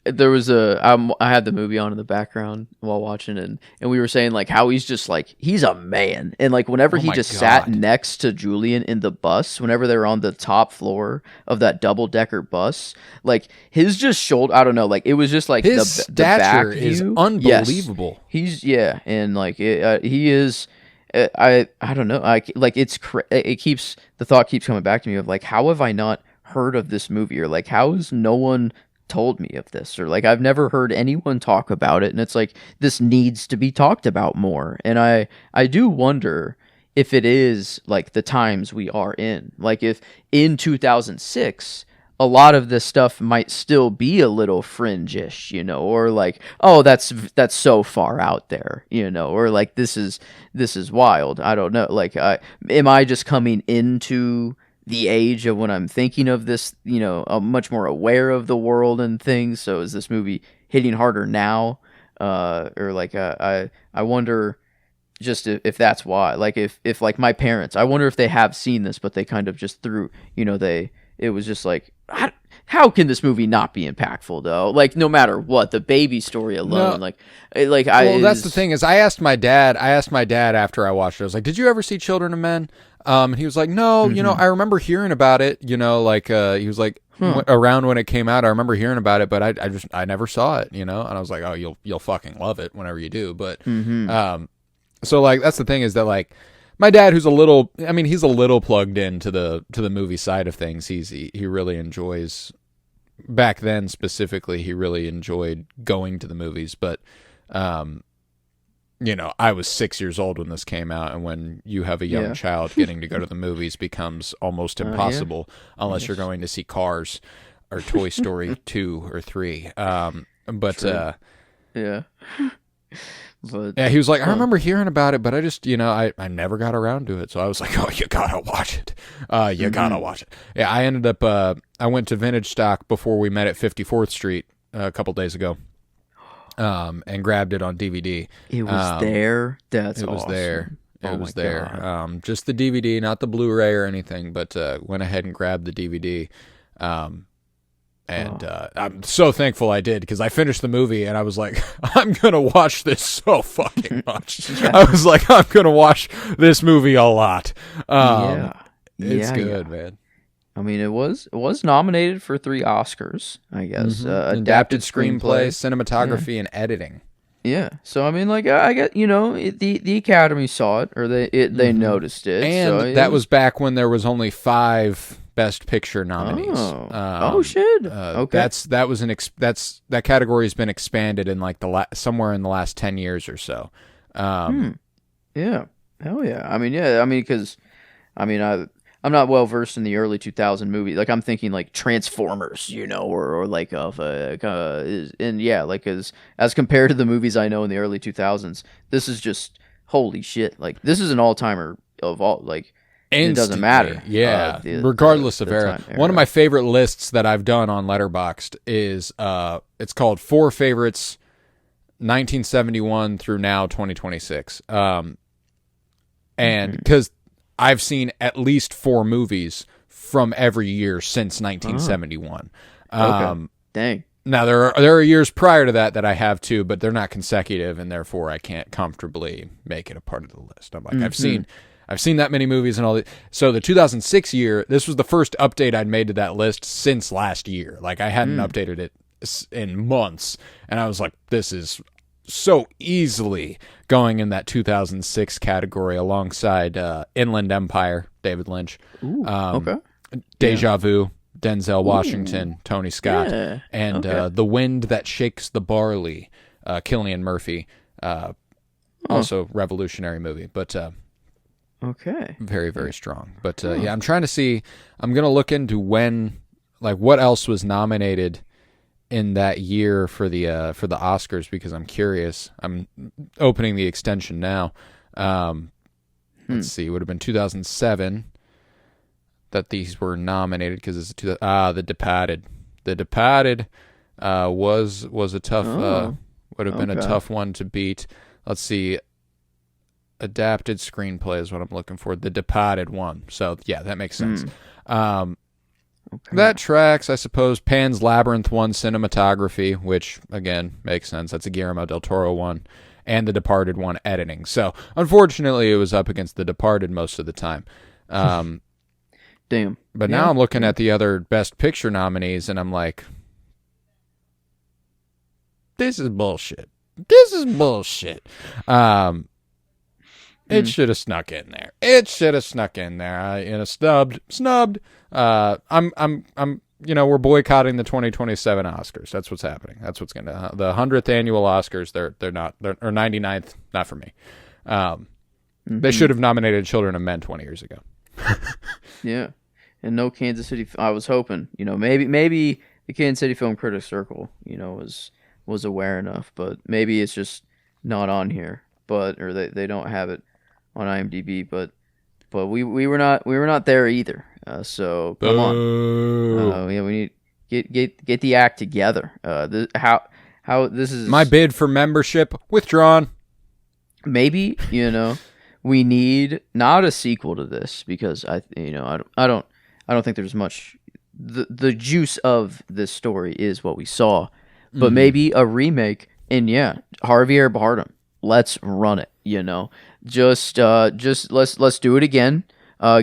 C: There was I had the movie on in the background while watching it, and we were saying like how he's just like, he's a man. And like whenever he just sat next to Julian in the bus, whenever they were on the top floor of that double-decker bus, like his just shoulder, I don't know, like it was just like
B: his stature is unbelievable.
C: Yes. And like he is, I don't know, the thought keeps coming back to me of like, how have I not heard of this movie, or like how has no one told me of this, or like I've never heard anyone talk about it. And it's like, this needs to be talked about more. And I do wonder if it is like the times we are in, like if in 2006 a lot of this stuff might still be a little fringe-ish, you know, or like, oh, that's so far out there, you know, or like this is wild. I don't know, like am I just coming into the age of when I'm thinking of this, you know, I'm much more aware of the world and things. So is this movie hitting harder now? Or like, I wonder just if that's why, like if like my parents, I wonder if they have seen this, but they kind of just threw, you know, it was just like, how can this movie not be impactful though? Like no matter what, the baby story alone,
B: that's the thing is, I asked my dad after I watched it, I was like, did you ever see Children of Men? And he was like, no, you know, I remember hearing about it, you know, like, he was like, around when it came out, I remember hearing about it, but I never saw it, you know? And I was like, oh, you'll fucking love it whenever you do. But, so like, that's the thing is that like, my dad, who's he's a little plugged into the movie side of things. He really enjoys, back then specifically, he really enjoyed going to the movies, but, you know, I was 6 years old when this came out, and when you have a young child, getting to go to the movies becomes almost impossible unless you're going to see Cars or Toy Story 2 or 3. But he was like, I remember hearing about it, but I just, you know, I never got around to it. So I was like, oh, you gotta watch it. Gotta watch it. Yeah, I ended up, I went to Vintage Stock before we met at 54th Street a couple days ago. and grabbed it on DVD.
C: It was there. That's
B: it was
C: awesome.
B: there. It was
C: my
B: there.
C: God.
B: Just the DVD, not the Blu-ray or anything, but went ahead and grabbed the DVD. I'm so thankful I did, because I finished the movie and I was like, I'm going to watch this so fucking much. I was like, I'm going to watch this movie a lot. It's good, man.
C: I mean, it was nominated for 3 Oscars, I guess.
B: Adapted screenplay, cinematography, and editing.
C: Yeah. So I mean, like, I get, the Academy saw it, or they noticed it,
B: and that was back when there was only 5 Best Picture nominees.
C: Oh shit. Okay.
B: That category has been expanded in like somewhere in the last 10 years or so.
C: Yeah. Hell yeah. I mean, because I'm not well versed in the early 2000 movies. Like, I'm thinking like Transformers, or like as compared to the movies I know in the early 2000s, this is just holy shit. Like, this is an all timer of all, like. Instantly. It doesn't matter.
B: Yeah, regardless of era. One of my favorite lists that I've done on Letterboxd is it's called 4 Favorites 1971 through now 2026. And because I've seen at least 4 movies from every year since 1971.
C: Okay. Dang.
B: Now there are years prior to that I have too, but they're not consecutive, and therefore I can't comfortably make it a part of the list. I'm like, I've seen that many movies and all that. So the 2006 year, this was the first update I'd made to that list since last year. Like, I hadn't updated it in months, and I was like, this is so easily going in that 2006 category alongside Inland Empire, David Lynch.
C: Ooh, okay.
B: Deja Vu, Denzel Washington, Tony Scott, and
C: okay.
B: The Wind That Shakes the Barley, Cillian Murphy. Also revolutionary movie, but...
C: Okay.
B: Very, very strong. But yeah, I'm trying to see. I'm gonna look into what else was nominated in that year for the Oscars, because I'm curious. I'm opening the extension now. Let's see. It would have been 2007 that these were nominated, because it's The Departed. The Departed was a tough would have been a tough one to beat. Let's see. Adapted screenplay is what I'm looking for. The Departed one. So, yeah, that makes sense. That tracks, I suppose. Pan's Labyrinth won cinematography, which, again, makes sense. That's a Guillermo del Toro one. And The Departed one editing. So, unfortunately, it was up against The Departed most of the time.
C: Damn.
B: But now I'm looking at the other Best Picture nominees, and I'm like, this is bullshit. This is bullshit. It should have snuck in there. Snubbed. We're boycotting the 2027 Oscars. That's what's happening. That's what's gonna the 100th annual Oscars. They're not. Or 99th. Not for me. They should have nominated Children of Men 20 years ago.
C: Yeah, and no Kansas City. I was hoping, maybe the Kansas City Film Critics Circle, was aware enough, but maybe it's just not on here. Or they don't have it on IMDb, but we were not there either. So come on, yeah, we need get the act together. How this is
B: my bid for membership withdrawn.
C: Maybe we need not a sequel to this, because I don't think there's much. The juice of this story is what we saw, but maybe a remake. And Javier Bardem. Let's run it, Just let's do it again.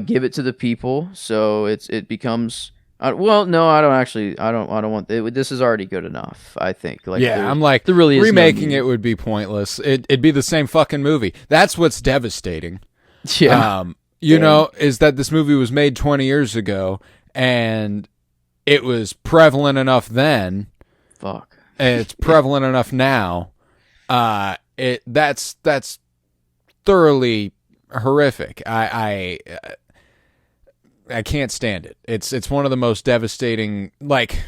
C: Give it to the people, so it becomes. No, I don't want it. This is already good enough, I think. Like,
B: I'm like,
C: there really is
B: remaking it would be pointless. It'd be the same fucking movie. That's what's devastating.
C: Yeah.
B: Is that this movie was made 20 years ago, and it was prevalent enough then.
C: Fuck.
B: And it's prevalent enough now. That's thoroughly horrific. I can't stand it. It's one of the most devastating, like,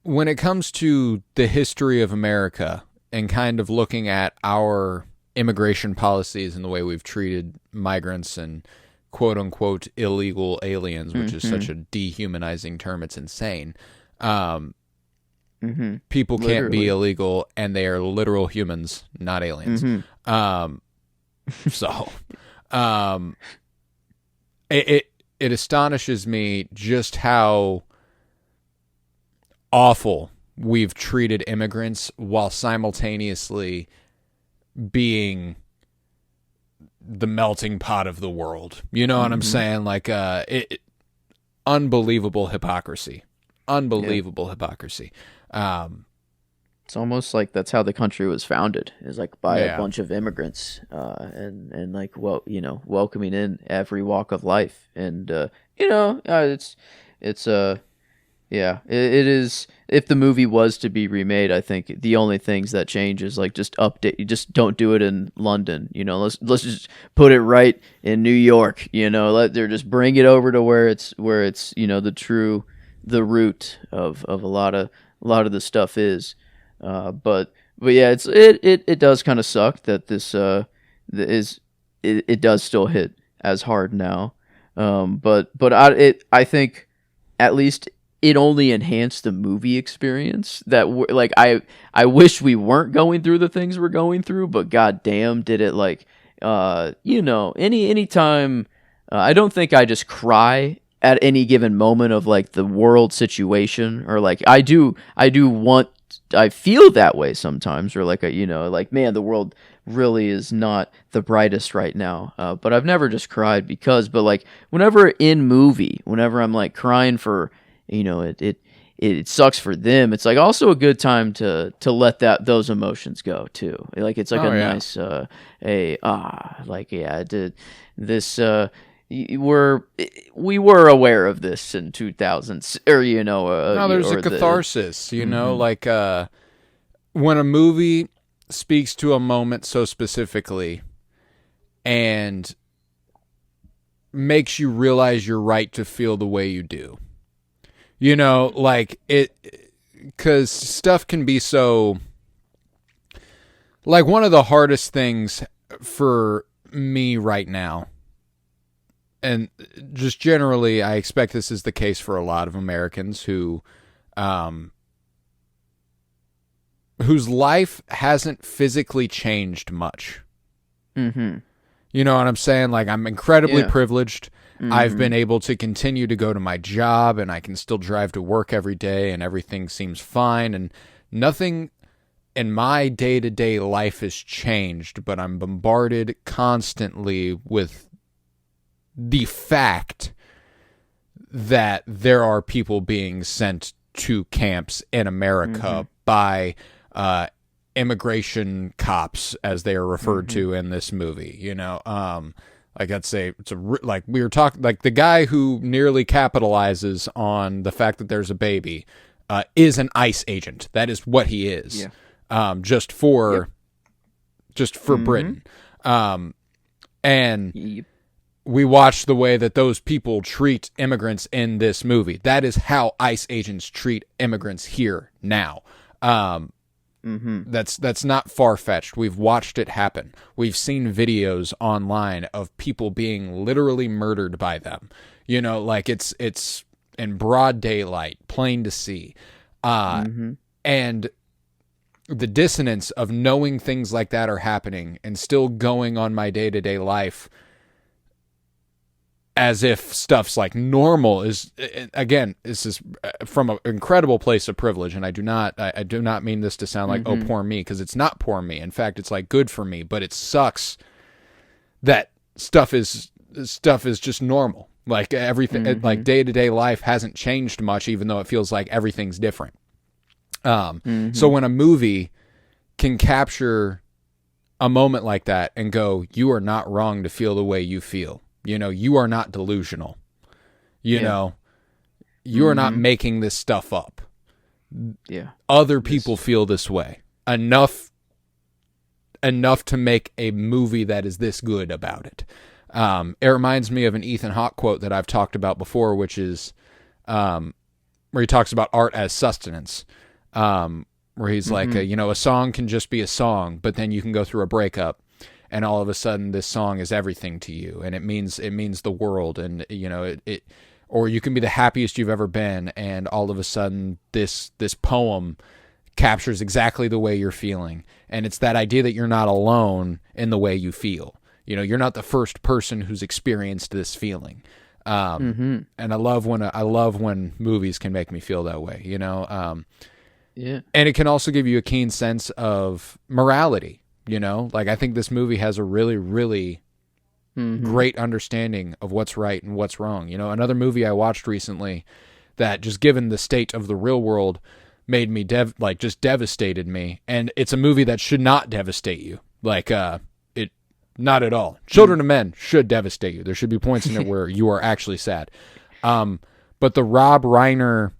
B: when it comes to the history of America and kind of looking at our immigration policies and the way we've treated migrants and quote unquote illegal aliens, which is such a dehumanizing term, it's insane. People can't be
C: Literally.
B: illegal, and they are literal humans, not aliens. So, it astonishes me just how awful we've treated immigrants while simultaneously being the melting pot of the world. You know what I'm saying? Like, unbelievable hypocrisy. Unbelievable hypocrisy.
C: It's almost like that's how the country was founded, is like by
B: Yeah.
C: a bunch of immigrants, and like, well, welcoming in every walk of life, and it's yeah, it is. If the movie was to be remade, I think the only things that change is like just update. You just don't do it in London. Let's just put it right in New York. Just bring it over to where it's the root of a lot of the stuff is. But yeah, it does kind of suck that this it does still hit as hard now. But I think at least it only enhanced the movie experience. I wish we weren't going through the things we're going through, but goddamn, did it any time. I don't think I just cry at any given moment of like the world situation, or like I feel that way sometimes, or like man, the world really is not the brightest right now. But I've never just cried but like whenever I'm like crying for, it sucks for them. It's like also a good time to let those emotions go too. Like it's like nice we were aware of this in 2000s, or
B: No, there's a catharsis, like when a movie speaks to a moment so specifically and makes you realize you're right to feel the way you do. Like because stuff can be so, like, one of the hardest things for me right now, and just generally, I expect this is the case for a lot of Americans whose life hasn't physically changed much.
C: Mm-hmm.
B: You know what I'm saying? Like, I'm incredibly privileged. I've been able to continue to go to my job, and I can still drive to work every day, and everything seems fine, and nothing in my day-to-day life has changed, but I'm bombarded constantly with the fact that there are people being sent to camps in America by immigration cops, as they are referred to in this movie. Like, I'd say like we were talking, like the guy who nearly capitalizes on the fact that there's a baby is an ICE agent. That is what he is. Yeah. Just for Britain. And we watch the way that those people treat immigrants in this movie. That is how ICE agents treat immigrants here now. That's not far-fetched. We've watched it happen. We've seen videos online of people being literally murdered by them. Like it's in broad daylight, plain to see. And the dissonance of knowing things like that are happening and still going on my day-to-day life as if stuff's like normal is, again, this is from an incredible place of privilege, and I do not mean this to sound like, oh, poor me, because it's not poor me. In fact, it's like good for me, but it sucks that stuff is just normal. Like everything, like day-to-day life hasn't changed much, even though it feels like everything's different. So when a movie can capture a moment like that and go, you are not wrong to feel the way you feel. You are not delusional. You are not making this stuff up.
C: Yeah.
B: Other people feel this way. Enough to make a movie that is this good about it. It reminds me of an Ethan Hawke quote that I've talked about before, which is where he talks about art as sustenance. Where he's like, a song can just be a song, but then you can go through a breakup, and all of a sudden this song is everything to you, and it means the world, and or you can be the happiest you've ever been, and all of a sudden this poem captures exactly the way you're feeling. And it's that idea that you're not alone in the way you feel. You know, you're not the first person who's experienced this feeling. And I love when movies can make me feel that way, you know?
C: Yeah.
B: And it can also give you a keen sense of morality, you know? Like, I think this movie has a really, really great understanding of what's right and what's wrong. You know, another movie I watched recently that, just given the state of the real world, made me just devastated me. And it's a movie that should not devastate you. Like, not at all. Children of Men should devastate you. There should be points in it where you are actually sad. But the Rob Reiner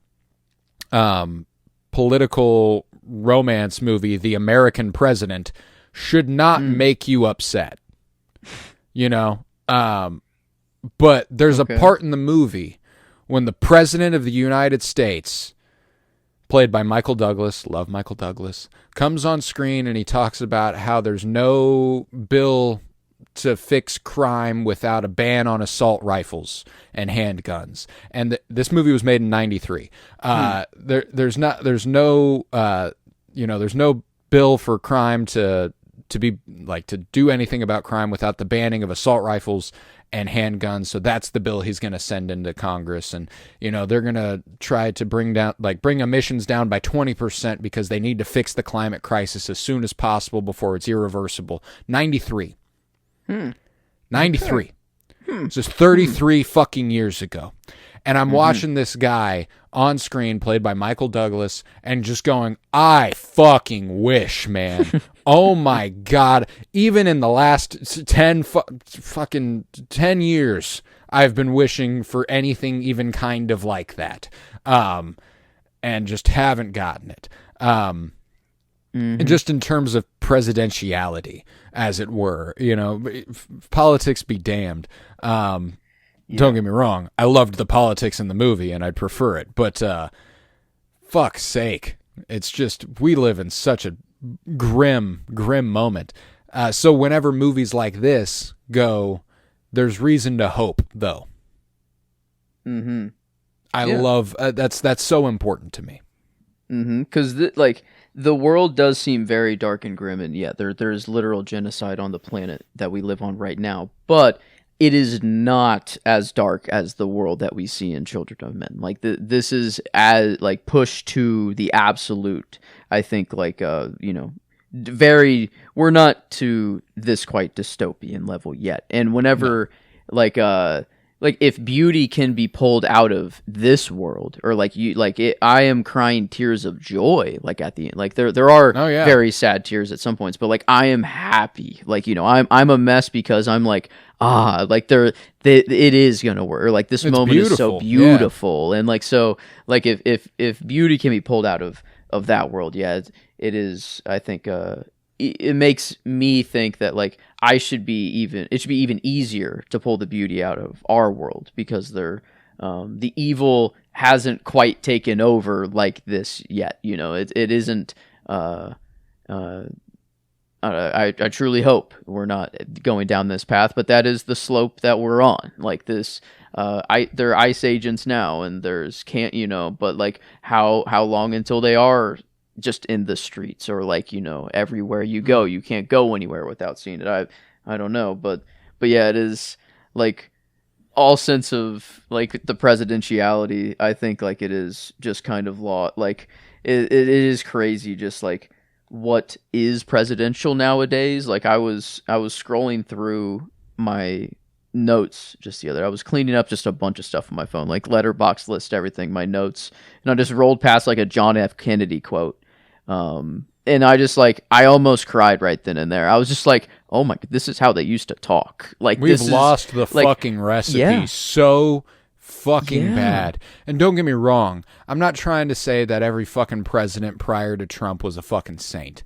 B: political romance movie, The American President, should not make you upset. You know? But there's a part in the movie when the President of the United States, played by Michael Douglas, love Michael Douglas, comes on screen and he talks about how there's no bill to fix crime without a ban on assault rifles and handguns. And this movie was made in 93. There's no bill for crime to do anything about crime without the banning of assault rifles and handguns. So that's the bill he's going to send into Congress. And, you know, they're going to try to bring emissions down by 20% because they need to fix the climate crisis as soon as possible before it's irreversible. 93. 93. It's just 33 fucking years ago. And I'm watching this guy on screen, played by Michael Douglas, and just going, I fucking wish, man. Oh my God. Even in the last 10 years, I've been wishing for anything even kind of like that. And just haven't gotten it. And just in terms of presidentiality, as it were, you know, politics be damned. Don't get me wrong. I loved the politics in the movie and I'd prefer it, but, fuck's sake. It's just, we live in such a grim moment. So whenever movies like this go, there's reason to hope, though. I love, that's so important to me.
C: Because the world does seem very dark and grim, and there's literal genocide on the planet that we live on right now, but it is not as dark as the world that we see in Children of Men. Like, this is as pushed to the absolute. I think we're not to this quite dystopian level yet. And whenever if beauty can be pulled out of this world, or I am crying tears of joy, at the end, there are very sad tears at some points, but I am happy, I'm a mess because I'm it is gonna work, or this
B: it's
C: moment
B: beautiful.
C: is so beautiful. And if beauty can be pulled out of that world, it is, I think, it makes me think that it should be even easier to pull the beauty out of our world, because the evil hasn't quite taken over like this yet. You know, it isn't. I truly hope we're not going down this path, but that is the slope that we're on. There are ice agents now, and there's but how long until they are just in the streets, or everywhere you go, you can't go anywhere without seeing it. I don't know, but yeah, it is all sense of the presidentiality. I think it is just kind of law. It is crazy, just what is presidential nowadays. I was scrolling through my notes just the other. I was cleaning up just a bunch of stuff on my phone, letterbox list, everything, my notes, and I just rolled past a John F. Kennedy quote. And I just I almost cried right then and there. I was just oh my God, this is how they used to talk.
B: We've lost the fucking recipe so fucking bad. And don't get me wrong, I'm not trying to say that every fucking president prior to Trump was a fucking saint.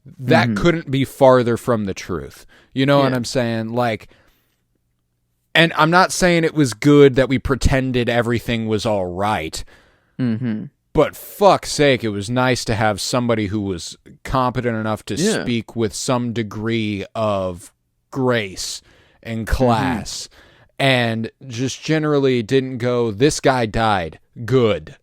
B: That couldn't be farther from the truth. You know what I'm saying? And I'm not saying it was good that we pretended everything was all right. But fuck's sake, it was nice to have somebody who was competent enough to speak with some degree of grace and class and just generally didn't go, this guy died, good.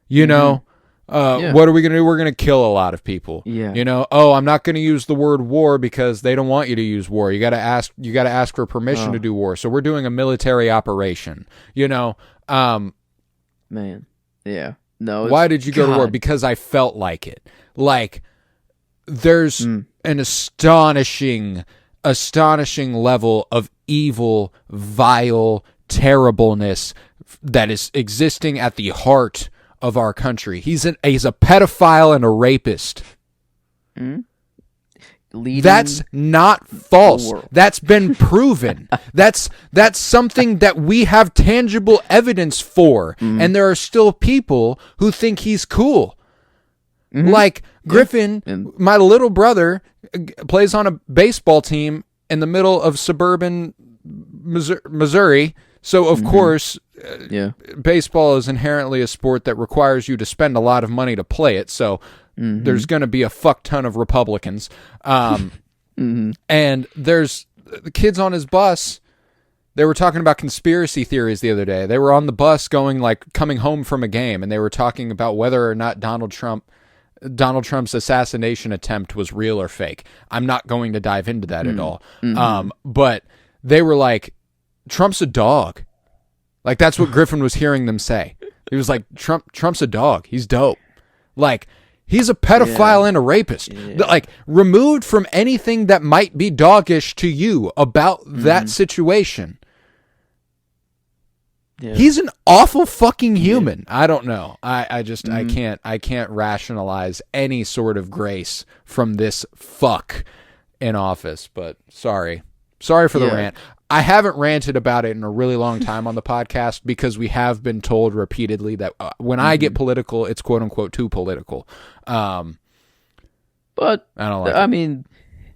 B: You know, what are we going to do? We're going to kill a lot of people.
C: Yeah.
B: You know, I'm not going to use the word war because they don't want you to use war. You got to ask for permission to do war. So we're doing a military operation, you know.
C: Man. Yeah. No.
B: Why did you go to war? Because I felt like it. Like, there's an astonishing level of evil, vile terribleness that is existing at the heart of our country. He's a pedophile and a rapist. That's not false. That's been proven. That's something that we have tangible evidence for. And there are still people who think he's cool. Like Griffin, my little brother, plays on a baseball team in the middle of suburban Missouri. So, of course, baseball is inherently a sport that requires you to spend a lot of money to play it. So there's going to be a fuck ton of Republicans. And there's the kids on his bus. They were talking about conspiracy theories the other day. They were on the bus coming home from a game, and they were talking about whether or not Donald Trump's assassination attempt was real or fake. I'm not going to dive into that at all. But they were like, Trump's a dog. Like, that's what Griffin was hearing them say. He was like, Trump's a dog. He's dope. Like, he's a pedophile and a rapist. Like, removed from anything that might be doggish to you about that situation. Yeah. He's an awful fucking human. I don't know. I can't rationalize any sort of grace from this fuck in office, but sorry for the rant. I haven't ranted about it in a really long time on the podcast because we have been told repeatedly that when I get political, it's quote unquote too political.
C: But
B: I don't like
C: I mean,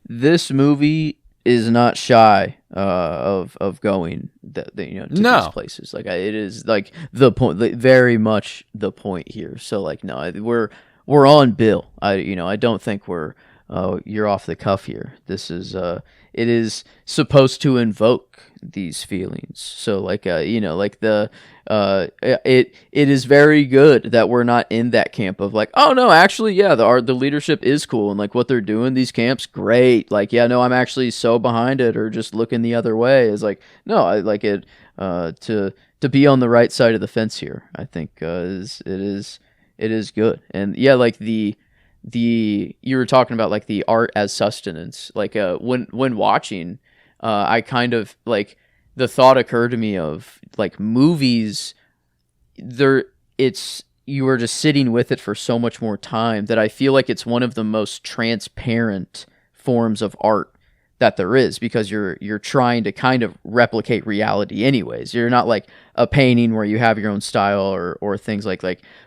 C: this movie is not shy of going to these places. Like, it is like the point, very much the point here. So like, no, we're on Bill. I don't think you're off the cuff here. This is it is supposed to invoke these feelings. So like it is very good that we're not in that camp of like, oh no, actually the leadership is cool and like what they're doing, these camps, great. Like, yeah, no, I'm actually so behind it, or just looking the other way is like, no, I like it to be on the right side of the fence here. I think it is good. And yeah, like the you were talking about like the art as sustenance, like when watching, I kind of like the thought occurred to me of like movies, you are just sitting with it for so much more time that I feel like it's one of the most transparent forms of art that there is, because you're trying to kind of replicate reality anyways. You're not like a painting where you have your own style or things like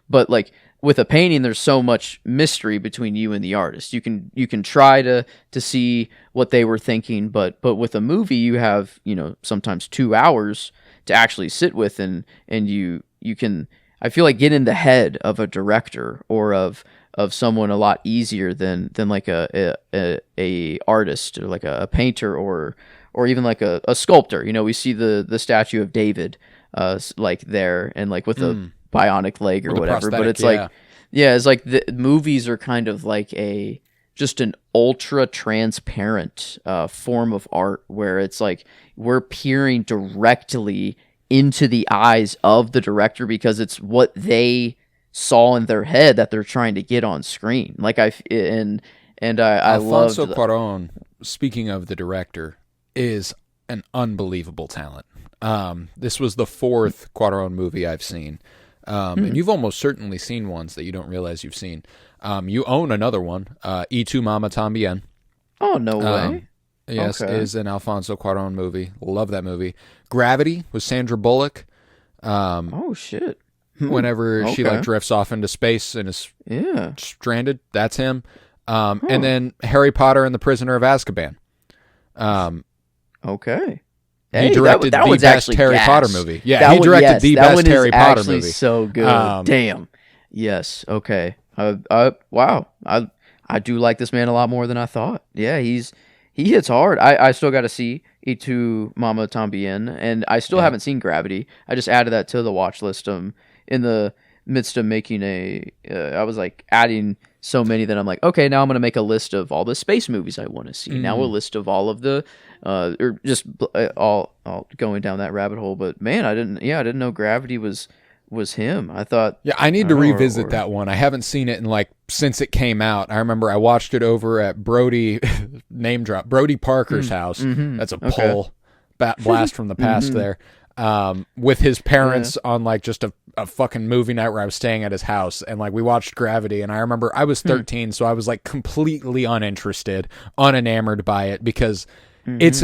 C: but like with a painting, there's so much mystery between you and the artist. You can try to see what they were thinking, but with a movie, you have, sometimes 2 hours to actually sit with, and you can, I feel like, get in the head of a director or of someone a lot easier than like a artist, or like a painter, or even like a sculptor. We see the statue of David like there, and like with a bionic leg or whatever, but it's like, it's like the movies are kind of like just an ultra transparent form of art, where it's like we're peering directly into the eyes of the director because it's what they saw in their head that they're trying to get on screen. Like I love
B: Alfonso Cuaron, speaking of the director, is an unbelievable talent. This was the 4th Cuaron movie I've seen. And you've almost certainly seen ones that you don't realize you've seen. You own another one, Y Tu Mama Tambien.
C: Oh, no way.
B: Yes,
C: Okay.
B: is an Alfonso Cuaron movie. Love that movie. Gravity with Sandra Bullock.
C: Oh, shit.
B: Whenever she
C: Okay.
B: drifts off into space and is
C: Yeah.
B: stranded, that's him. And then Harry Potter and the Prisoner of Azkaban.
C: Okay.
B: He directed
C: that
B: the
C: one's
B: best
C: actually
B: Harry
C: gas.
B: Potter movie. Yeah,
C: That
B: he
C: one-
B: directed
C: yes,
B: the
C: that
B: best
C: one is
B: Harry Potter
C: actually
B: movie.
C: so good. Damn. Yes. Okay. Wow. I do like this man a lot more than I thought. Yeah, he he hits hard. I still got to see Y Tu Mama Tambien, and I still haven't seen Gravity. I just added that to the watch list. In the midst of making I was like adding so many that I'm like, okay, now I'm gonna make a list of all the space movies I want to see. Now a list of all of the, or just all going down that rabbit hole. But man, I didn't know Gravity was him. I thought,
B: I need to revisit that one. I haven't seen it in like since it came out. I remember I watched it over at Brody name drop Brody Parker's house. That's a pull blast from the past there. With his parents on like just a fucking movie night where I was staying at his house, and like we watched Gravity, and I remember I was 13, so I was like completely uninterested, unenamored by it, because it's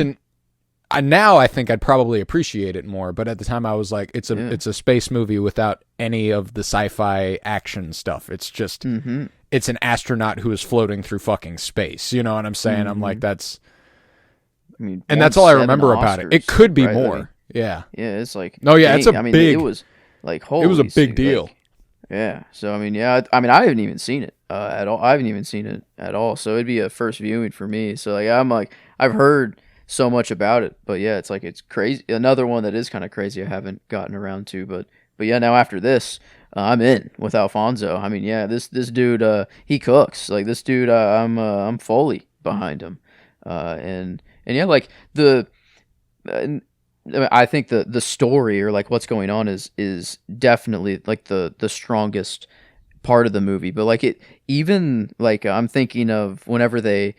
B: now I think I'd probably appreciate it more, but at the time I was like, it's a space movie without any of the sci-fi action stuff. It's just it's an astronaut who is floating through fucking space. You know what I'm saying? I'm like, that's and that's all I remember about it. It could be more. Yeah,
C: it's like,
B: it's a big.
C: It was like, holy,
B: it was a big deal.
C: Like, yeah, so I mean, I haven't even seen it at all. I haven't even seen it at all. So it'd be a first viewing for me. So like, I've heard so much about it, but yeah, it's like, it's crazy. Another one that is kind of crazy I haven't gotten around to, but yeah, now after this, I'm in with Alfonso. I mean, yeah, this dude, he cooks. Like this dude, I'm fully behind him, and yeah, like I think the story, or like what's going on, is definitely like the strongest part of the movie. But like it, even like I'm thinking of whenever they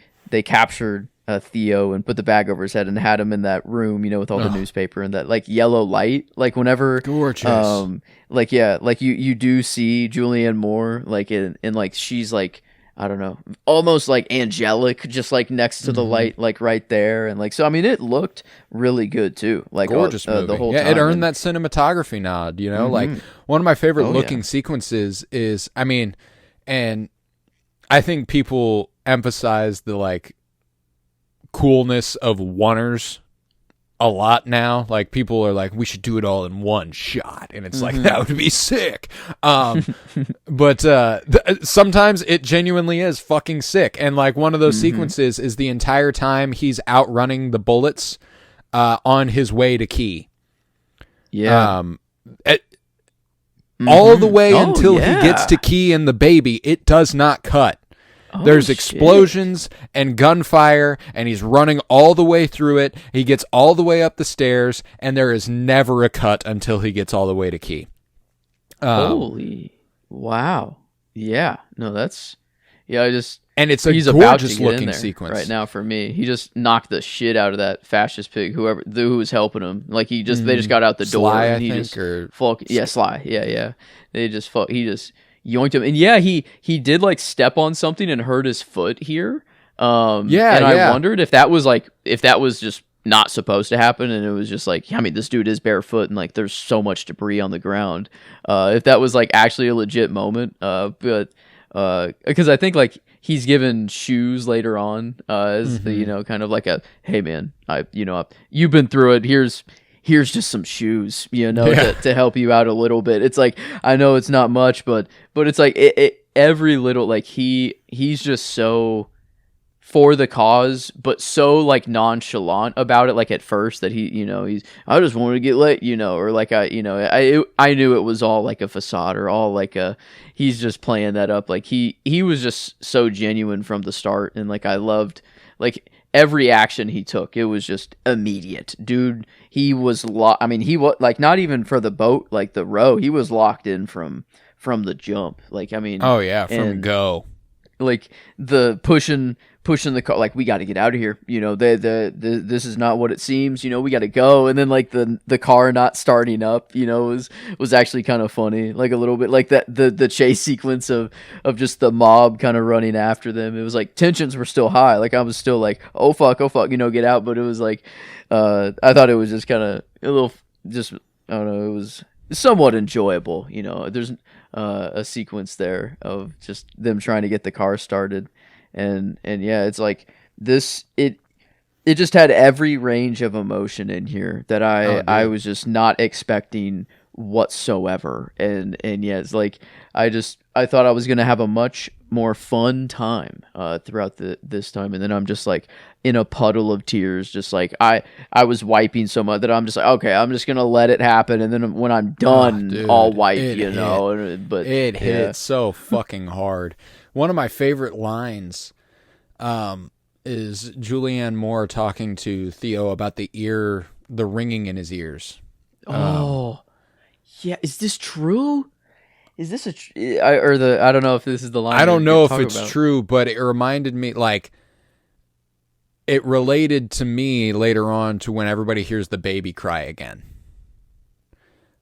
C: captured Theo and put the bag over his head and had him in that room, with all the newspaper and that like yellow light, like whenever
B: gorgeous,
C: like yeah, like you do see Julianne Moore like in like she's like, I don't know, almost like angelic, just like next to the light, like right there, and like so. I mean, it looked really good too. Like
B: gorgeous movie.
C: The whole time.
B: It earned that cinematography nod. Like one of my favorite looking sequences is, I mean, and I think people emphasize the like coolness of oneers a lot now. Like people are like, we should do it all in one shot, and it's like, that would be sick. But sometimes it genuinely is fucking sick. And like one of those sequences is the entire time he's outrunning the bullets on his way to Key. All the way until he gets to Key and the baby, it does not cut. There's explosions and gunfire, and he's running all the way through it. He gets all the way up the stairs, and there is never a cut until he gets all the way to Key.
C: Holy wow! Yeah, no, that's
B: and it's a
C: he's
B: gorgeous looking sequence
C: right now for me. He just knocked the shit out of that fascist pig, who was helping him. Like they just got out the door,
B: Sly,
C: and he Sly, yeah. He just yoinked him, and he did like step on something and hurt his foot here. I wondered if that was just not supposed to happen, and it was just like, I mean, this dude is barefoot, and like there's so much debris on the ground. If that was like actually a legit moment, but because I think like he's given shoes later on as the kind of like a, hey man, you've been through it. Here's just some shoes, to help you out a little bit. It's like, I know it's not much, but it's like every little, like he's just so for the cause, but so like nonchalant about it. Like at first that I just wanted to get lit, or like I knew it was all like a facade, or all like he's just playing that up. Like he was just so genuine from the start, and like I loved like every action he took. It was just immediate, dude. He was he was like, not even for the boat, like the row, he was locked in from the jump. Like, I mean,
B: from go.
C: Like the pushing the car, like, we got to get out of here. This is not what it seems. We got to go. And then like the car not starting up, was actually kind of funny. Like a little bit like that the chase sequence of just the mob kind of running after them. It was like tensions were still high. Like I was still like, oh fuck, get out. But it was like, I thought it was just kind of a little, just, I don't know, it was somewhat enjoyable. There's a sequence there of just them trying to get the car started. And yeah, it's like this, it just had every range of emotion in here that I was just not expecting whatsoever. And yeah, it's like I thought I was gonna have a much more fun time throughout this time, and then I'm just like in a puddle of tears, just like I was wiping so much that I'm just like, okay, I'm just gonna let it happen, and then when I'm done,
B: dude,
C: I'll wipe, But
B: it hit so fucking hard. One of my favorite lines is Julianne Moore talking to Theo about the ringing in his ears.
C: Yeah, is this true? Is this I don't know if this is the line.
B: I don't know if it's true, but it reminded me, like, it related to me later on to when everybody hears the baby cry again.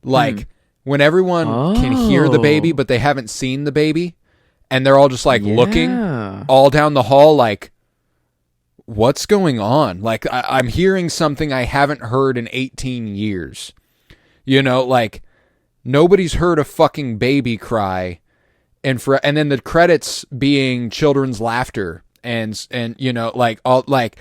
B: Like, when everyone can hear the baby, but they haven't seen the baby, and they're all just, like, looking all down the hall, like, what's going on? Like, I'm hearing something I haven't heard in 18 years. You know, like, nobody's heard a fucking baby cry, and then the credits being children's laughter, and you know, like, all, like,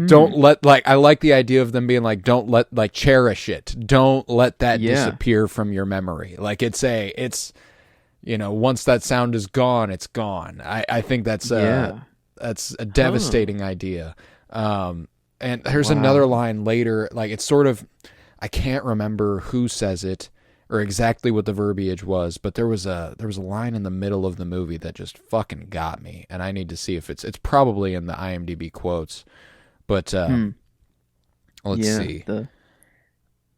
B: don't let, like, I like the idea of them being like, don't let, like, cherish it, don't let that disappear from your memory. Like, it's you know, once that sound is gone, it's gone. I think that's a devastating idea. And there's another line later, like, it's sort of, I can't remember who says it or exactly what the verbiage was, but there was a line in the middle of the movie that just fucking got me, and I need to see if it's probably in the IMDb quotes. But let's see.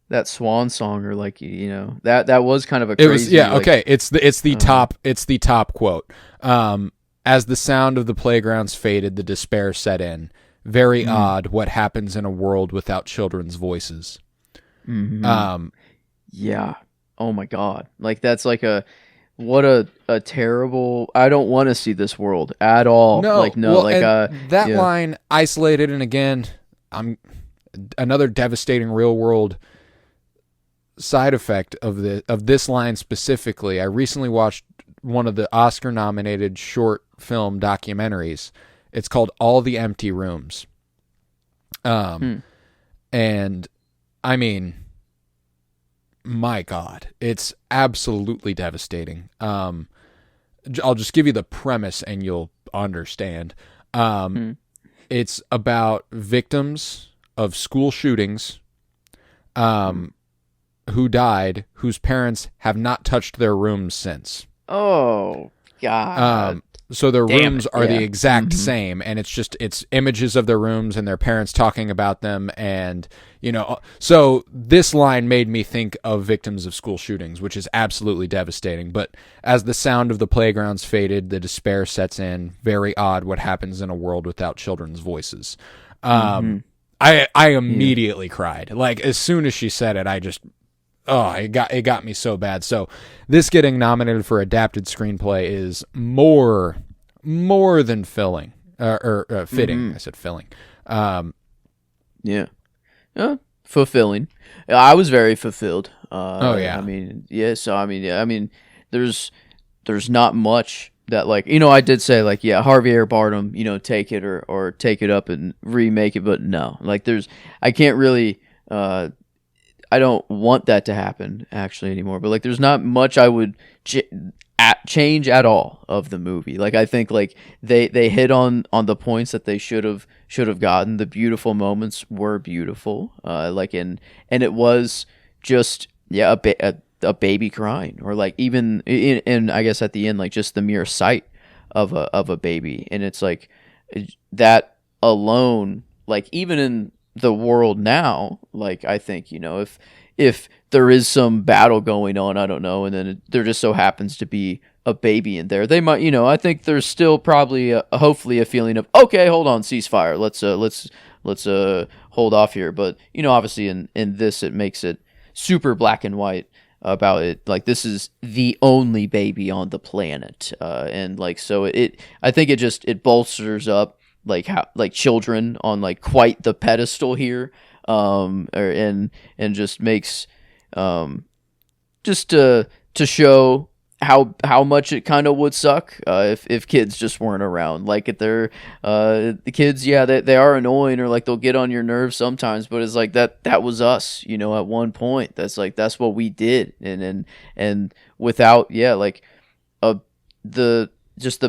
B: That swan song, or, like, you know, that was kind of a crazy. It was, okay. It's the top quote. As the sound of the playgrounds faded, the despair set in. Very odd what happens in a world without children's voices.
C: Mm-hmm. Yeah. Oh my God. Like, that's like what a terrible. I don't want to see this world at all.
B: No,
C: like, no,
B: well,
C: like
B: that line isolated, and again, another devastating real world side effect of this line specifically. I recently watched one of the Oscar-nominated short film documentaries. It's called All the Empty Rooms. And I mean, my God, it's absolutely devastating. I'll just give you the premise and you'll understand. It's about victims of school shootings who died, whose parents have not touched their rooms since.
C: Oh, God.
B: So their rooms are the exact same, and it's images of their rooms and their parents talking about them, and, you know, so this line made me think of victims of school shootings, which is absolutely devastating. But as the sound of the playgrounds faded, the despair sets in. Very odd what happens in a world without children's voices. I immediately cried. Like, as soon as she said it, I just, it got me so bad. So this getting nominated for adapted screenplay is more than filling or fitting. I said filling.
C: Fulfilling. I was very fulfilled.
B: I
C: mean, So I mean, there's not much that, like, you know, I did say, like, Javier Bardem, you know, take it or take it up and remake it, but no, like, I can't really. I don't want that to happen actually anymore, but, like, there's not much I would change at all of the movie. Like, I think, like, they hit on the points that they should have gotten. The beautiful moments were beautiful, like, and it was just a baby crying, or, like, even in I guess at the end, like, just the mere sight of a baby, and it's like that alone, like, even in the world now, like, I think, you know, if there is some battle going on, I don't know, and then there just so happens to be a baby in there, they might, you know, I think there's still probably hopefully a feeling of, okay, hold on, ceasefire, let's hold off here. But, you know, obviously in this, it makes it super black and white about it, like, this is the only baby on the planet, and, like, so I think it bolsters up, like, how, like, children on, like, quite the pedestal here, and just makes just to show how much it kind of would suck if kids just weren't around. Like if they're the kids, yeah, they are annoying, or like they'll get on your nerves sometimes. But it's like that was us, you know, at one point. That's what we did, and without like the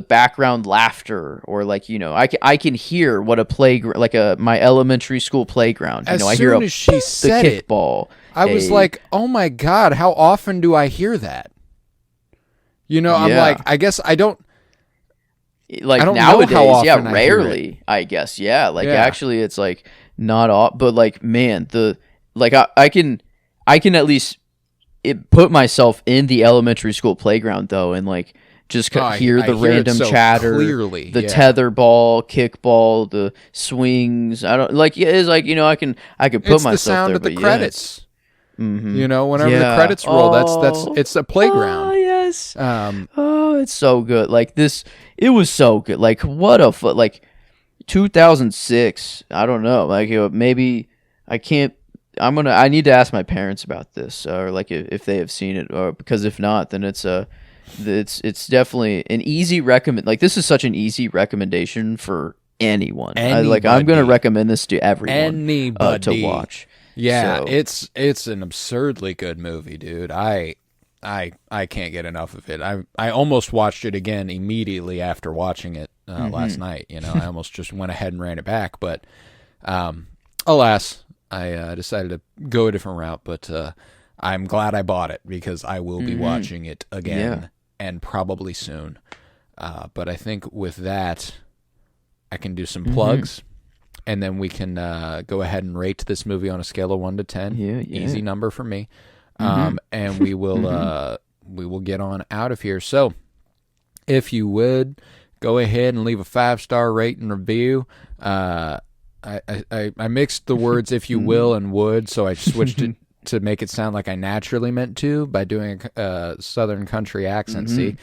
C: background laughter, or like, you know, I can hear what a playground, like my elementary school playground. You know, I hear
B: as she said
C: the kickball.
B: I was like, oh my God, how often do I hear that? You know, I'm like, I guess I don't.
C: Like
B: I don't
C: nowadays,
B: know how often
C: rarely. I guess, like actually, it's like not all, but like man, I can at least put myself in the elementary school playground though, and like just hear the random chatter,
B: clearly,
C: the tether ball, kickball, the swings. I don't like. It's like, you know, I can put
B: it's
C: myself
B: the sound
C: there,
B: of the
C: but
B: credits.
C: Mm-hmm.
B: You know, whenever the credits roll, that's it's a playground.
C: Oh yes. It's so good. Like this, it was so good. Like what a like 2006. I don't know. Like, you know, maybe I can't. I need to ask my parents about this, or like if they have seen it, or because if not, then it's definitely an easy recommend. Like this is such an easy recommendation for anyone. I'm going to recommend this to everyone to watch.
B: Yeah,
C: so.
B: it's an absurdly good movie, dude. I can't get enough of it. I almost watched it again immediately after watching it last night. You know, I almost just went ahead and ran it back, but alas, I decided to go a different route. But I'm glad I bought it, because I will be watching it again and probably soon. But I think with that, I can do some plugs. And then we can go ahead and rate this movie on a scale of 1 to 10.
C: Yeah.
B: Easy number for me. And we will get on out of here. So, if you would go ahead and leave a 5-star rate and review. I mixed the words "if you will" and "would," so I switched it to make it sound like I naturally meant to by doing a Southern country accent. See,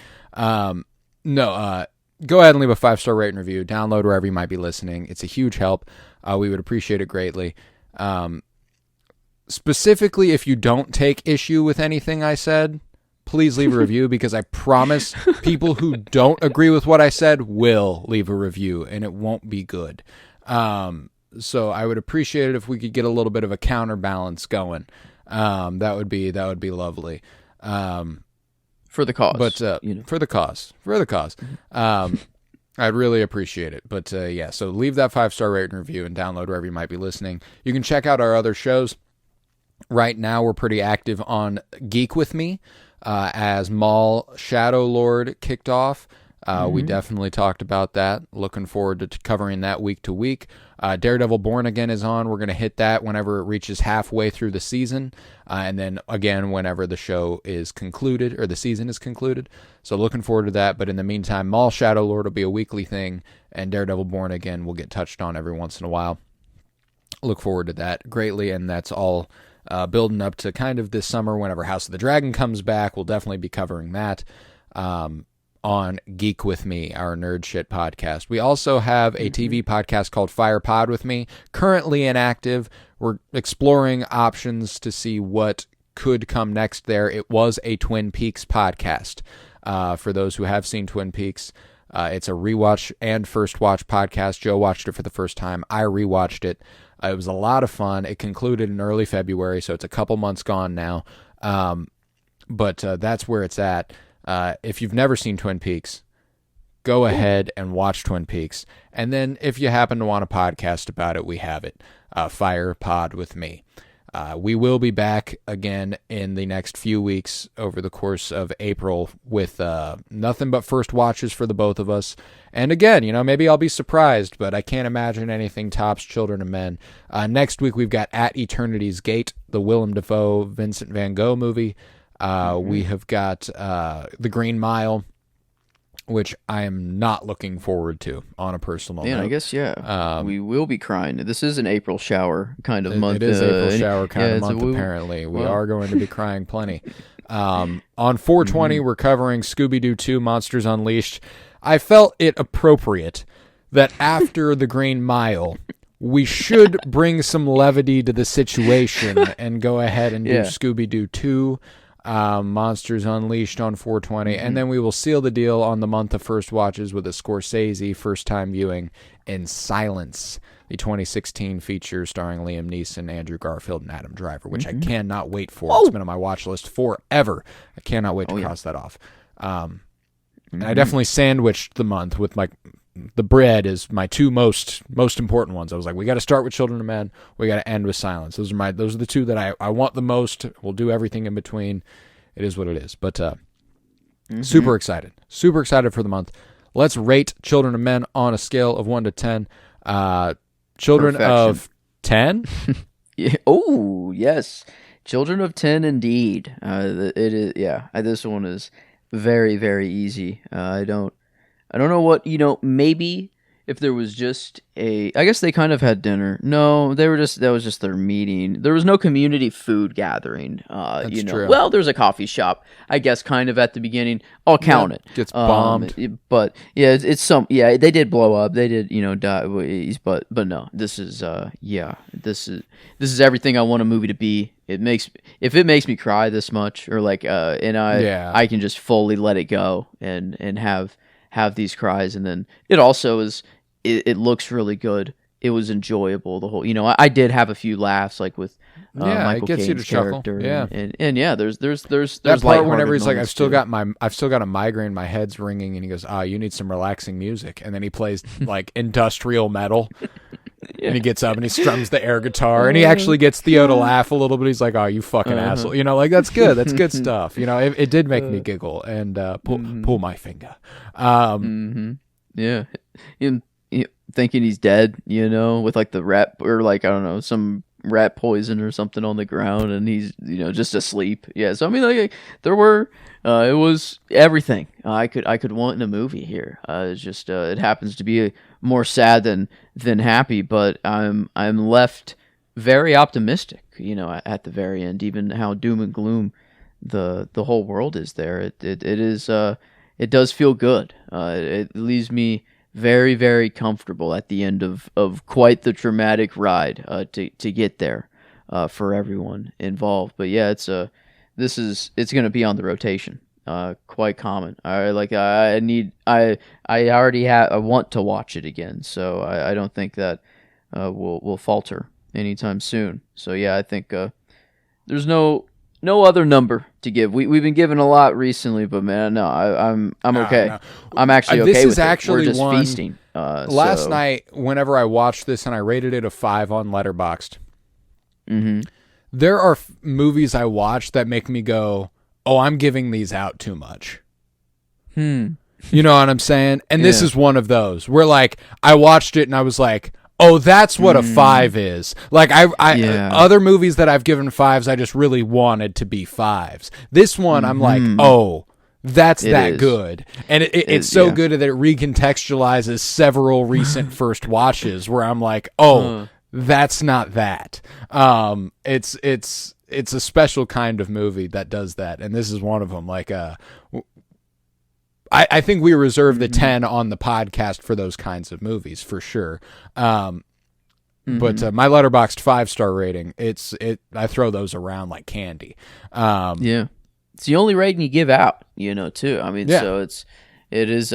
B: go ahead and leave a 5-star rate and review. Download wherever you might be listening. It's a huge help. We would appreciate it greatly. Specifically, if you don't take issue with anything I said, please leave a review, because I promise people who don't agree with what I said will leave a review, and it won't be good. So I would appreciate it if we could get a little bit of a counterbalance going. That would be lovely.
C: For the cause.
B: But for the cause. I'd really appreciate it. But so leave that 5-star rate and review, and download wherever you might be listening. You can check out our other shows. Right now, we're pretty active on Geek With Me, as Maul Shadow Lord kicked off. We definitely talked about that. Looking forward to covering that week to week. Daredevil Born Again is on. We're going to hit that whenever it reaches halfway through the season. And then again, whenever the show is concluded, or the season is concluded. So looking forward to that. But in the meantime, Maul Shadow Lord will be a weekly thing, and Daredevil Born Again will get touched on every once in a while. Look forward to that greatly. And that's all building up to kind of this summer, whenever House of the Dragon comes back. We'll definitely be covering that. On Geek With Me, our nerd shit podcast. We also have a TV podcast called Fire Pod With Me, currently inactive. We're exploring options to see what could come next there. It was a Twin Peaks podcast. For those who have seen Twin Peaks, it's a rewatch and first watch podcast. Joe watched it for the first time. I rewatched it. It was a lot of fun. It concluded in early February, so it's a couple months gone now. But that's where it's at. If you've never seen Twin Peaks, go ahead and watch Twin Peaks. And then if you happen to want a podcast about it, we have it. Fire Pod With Me. We will be back again in the next few weeks over the course of April with nothing but first watches for the both of us. And again, you know, maybe I'll be surprised, but I can't imagine anything tops Children of Men. Next week, we've got At Eternity's Gate, the Willem Dafoe, Vincent van Gogh movie. We have got The Green Mile, which I am not looking forward to on a personal note.
C: I guess, we will be crying. This is an April shower kind of month.
B: It is April shower kind of month, apparently. We are going to be crying plenty. On 420, we're covering Scooby-Doo 2 Monsters Unleashed. I felt it appropriate that after The Green Mile, we should bring some levity to the situation and go ahead and do Scooby-Doo 2. Monsters Unleashed on 420, and then we will seal the deal on the month of first watches with a Scorsese first-time viewing in Silence, the 2016 feature starring Liam Neeson, Andrew Garfield, and Adam Driver, which I cannot wait for. It's been on my watch list forever. I cannot wait to cross that off. And I definitely sandwiched the month with the bread is my two most important ones. I was like, we got to start with Children of Men. We got to end with Silence. Those are the two that I want the most. We'll do everything in between. It is what it is. But super excited for the month. Let's rate Children of Men on a scale of 1 to 10. Children
C: Perfection.
B: of 10.
C: Yeah. Oh yes, Children of 10 indeed. It is. Yeah, this one is very, very easy. I don't know what, maybe if there was just I guess they kind of had dinner. No, that was just their meeting. There was no community food gathering.
B: That's true.
C: Well, there's a coffee shop, I guess, kind of at the beginning. I'll count it.
B: Gets bombed.
C: But yeah, they did blow up. They did, die. But no, this is everything I want a movie to be. If it makes me cry this much, or I can just fully let it go and have these cries, and then it also is. It looks really good. It was enjoyable. The whole, I did have a few laughs, like with Michael
B: it gets you to
C: Caine's
B: chuckle.
C: character,
B: Yeah,
C: and yeah, there's
B: that part whenever he's like, I've still
C: got.
B: got a migraine, my head's ringing, and he goes, you need some relaxing music, and then he plays like industrial metal. And he gets up and he strums the air guitar, and he actually gets Theo to laugh a little bit. He's like, "Oh, you fucking asshole!" That's good. That's good stuff. It did make me giggle and pull my finger.
C: Yeah, thinking he's dead, with like the rat, or like, I don't know, some rat poison or something on the ground, and he's just asleep. Yeah, so I mean, like, there were it was everything I could want in a movie here. It's just it happens to be more sad than happy, but I'm left very optimistic. At the very end, even how doom and gloom the whole world is there. It is it does feel good. It leaves me very, very comfortable at the end of quite the traumatic ride to get there for everyone involved. But yeah, it's going to be on the rotation. Quite common. I want to watch it again, so I don't think that will falter anytime soon. So yeah, I think there's no other number to give. We've been given a lot recently, but man, no, I'm okay.
B: No.
C: I'm actually okay
B: this
C: with
B: is
C: it.
B: actually
C: We're just
B: one,
C: feasting.
B: Last night, whenever I watched this and I rated it a 5 on Letterboxd, there are movies I watch that make me go, "Oh, I'm giving these out too much." You know what I'm saying? And this is one of those where, like, I watched it and I was like, "Oh, that's what a 5 is." Like, other movies that I've given 5s, I just really wanted to be 5s. This one, I'm like, "Oh, that's good." And it's so good that it recontextualizes several recent first watches where I'm like, "Oh, that's not that." It's a special kind of movie that does that, and this is one of them. Like, I think we reserve the 10 on the podcast for those kinds of movies for sure. But my Letterboxd 5-star rating, I throw those around like candy.
C: Yeah, it's the only rating you give out, too. I mean, so it is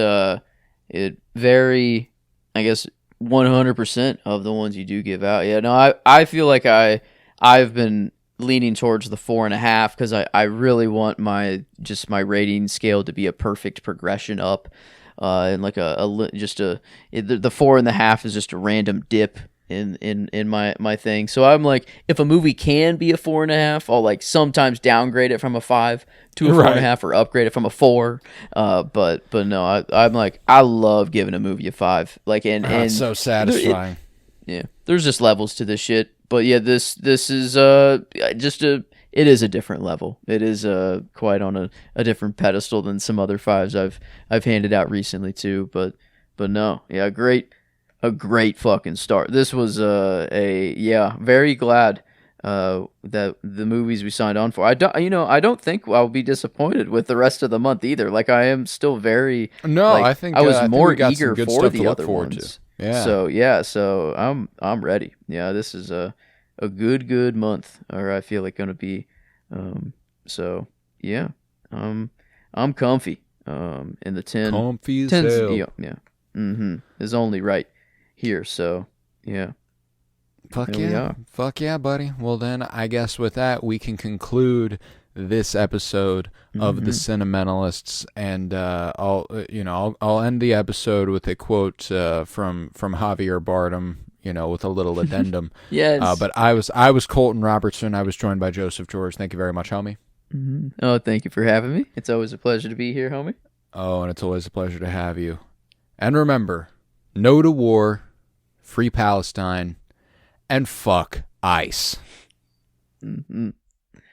C: very, I guess, 100% of the ones you do give out. Yeah, no, I feel like I've been leaning towards the 4.5 because I really want my rating scale to be a perfect progression up, and like the 4.5 is just a random dip in my thing. So I'm like, if a movie can be a 4.5, I'll like sometimes downgrade it from a 5 to a 4.5 or upgrade it from a 4. But no, I'm like, I love giving a movie a 5. Like, and
B: it's so satisfying.
C: There's just levels to this shit. But yeah, this is it is a different level. It is quite on a different pedestal than some other 5s I've handed out recently too. But no, yeah, a great fucking start. This was very glad that the movies we signed on for. I don't think I'll be disappointed with the rest of the month either. Like, I am still very
B: I think
C: I was more
B: we got
C: eager
B: some good
C: for
B: stuff
C: the
B: to look
C: other
B: forward
C: ones.
B: to. Yeah.
C: So I'm ready. Yeah, this is a good month, or I feel like going to be. So yeah, I'm comfy. And the 10,
B: Comfy as
C: 10's,
B: hell.
C: yeah, is only right here. So yeah,
B: Fuck
C: there we
B: yeah.
C: are.
B: Fuck yeah, buddy. Well, then I guess with that, we can conclude this episode of The Sentimentalists, and I'll end the episode with a quote from Javier Bardem, with a little addendum.
C: Yes.
B: But I was Colton Robertson. I was joined by Joseph George. Thank you very much, homie.
C: Oh, thank you for having me. It's always a pleasure to be here, homie.
B: Oh, and it's always a pleasure to have you. And remember, no to war, free Palestine, and fuck ICE.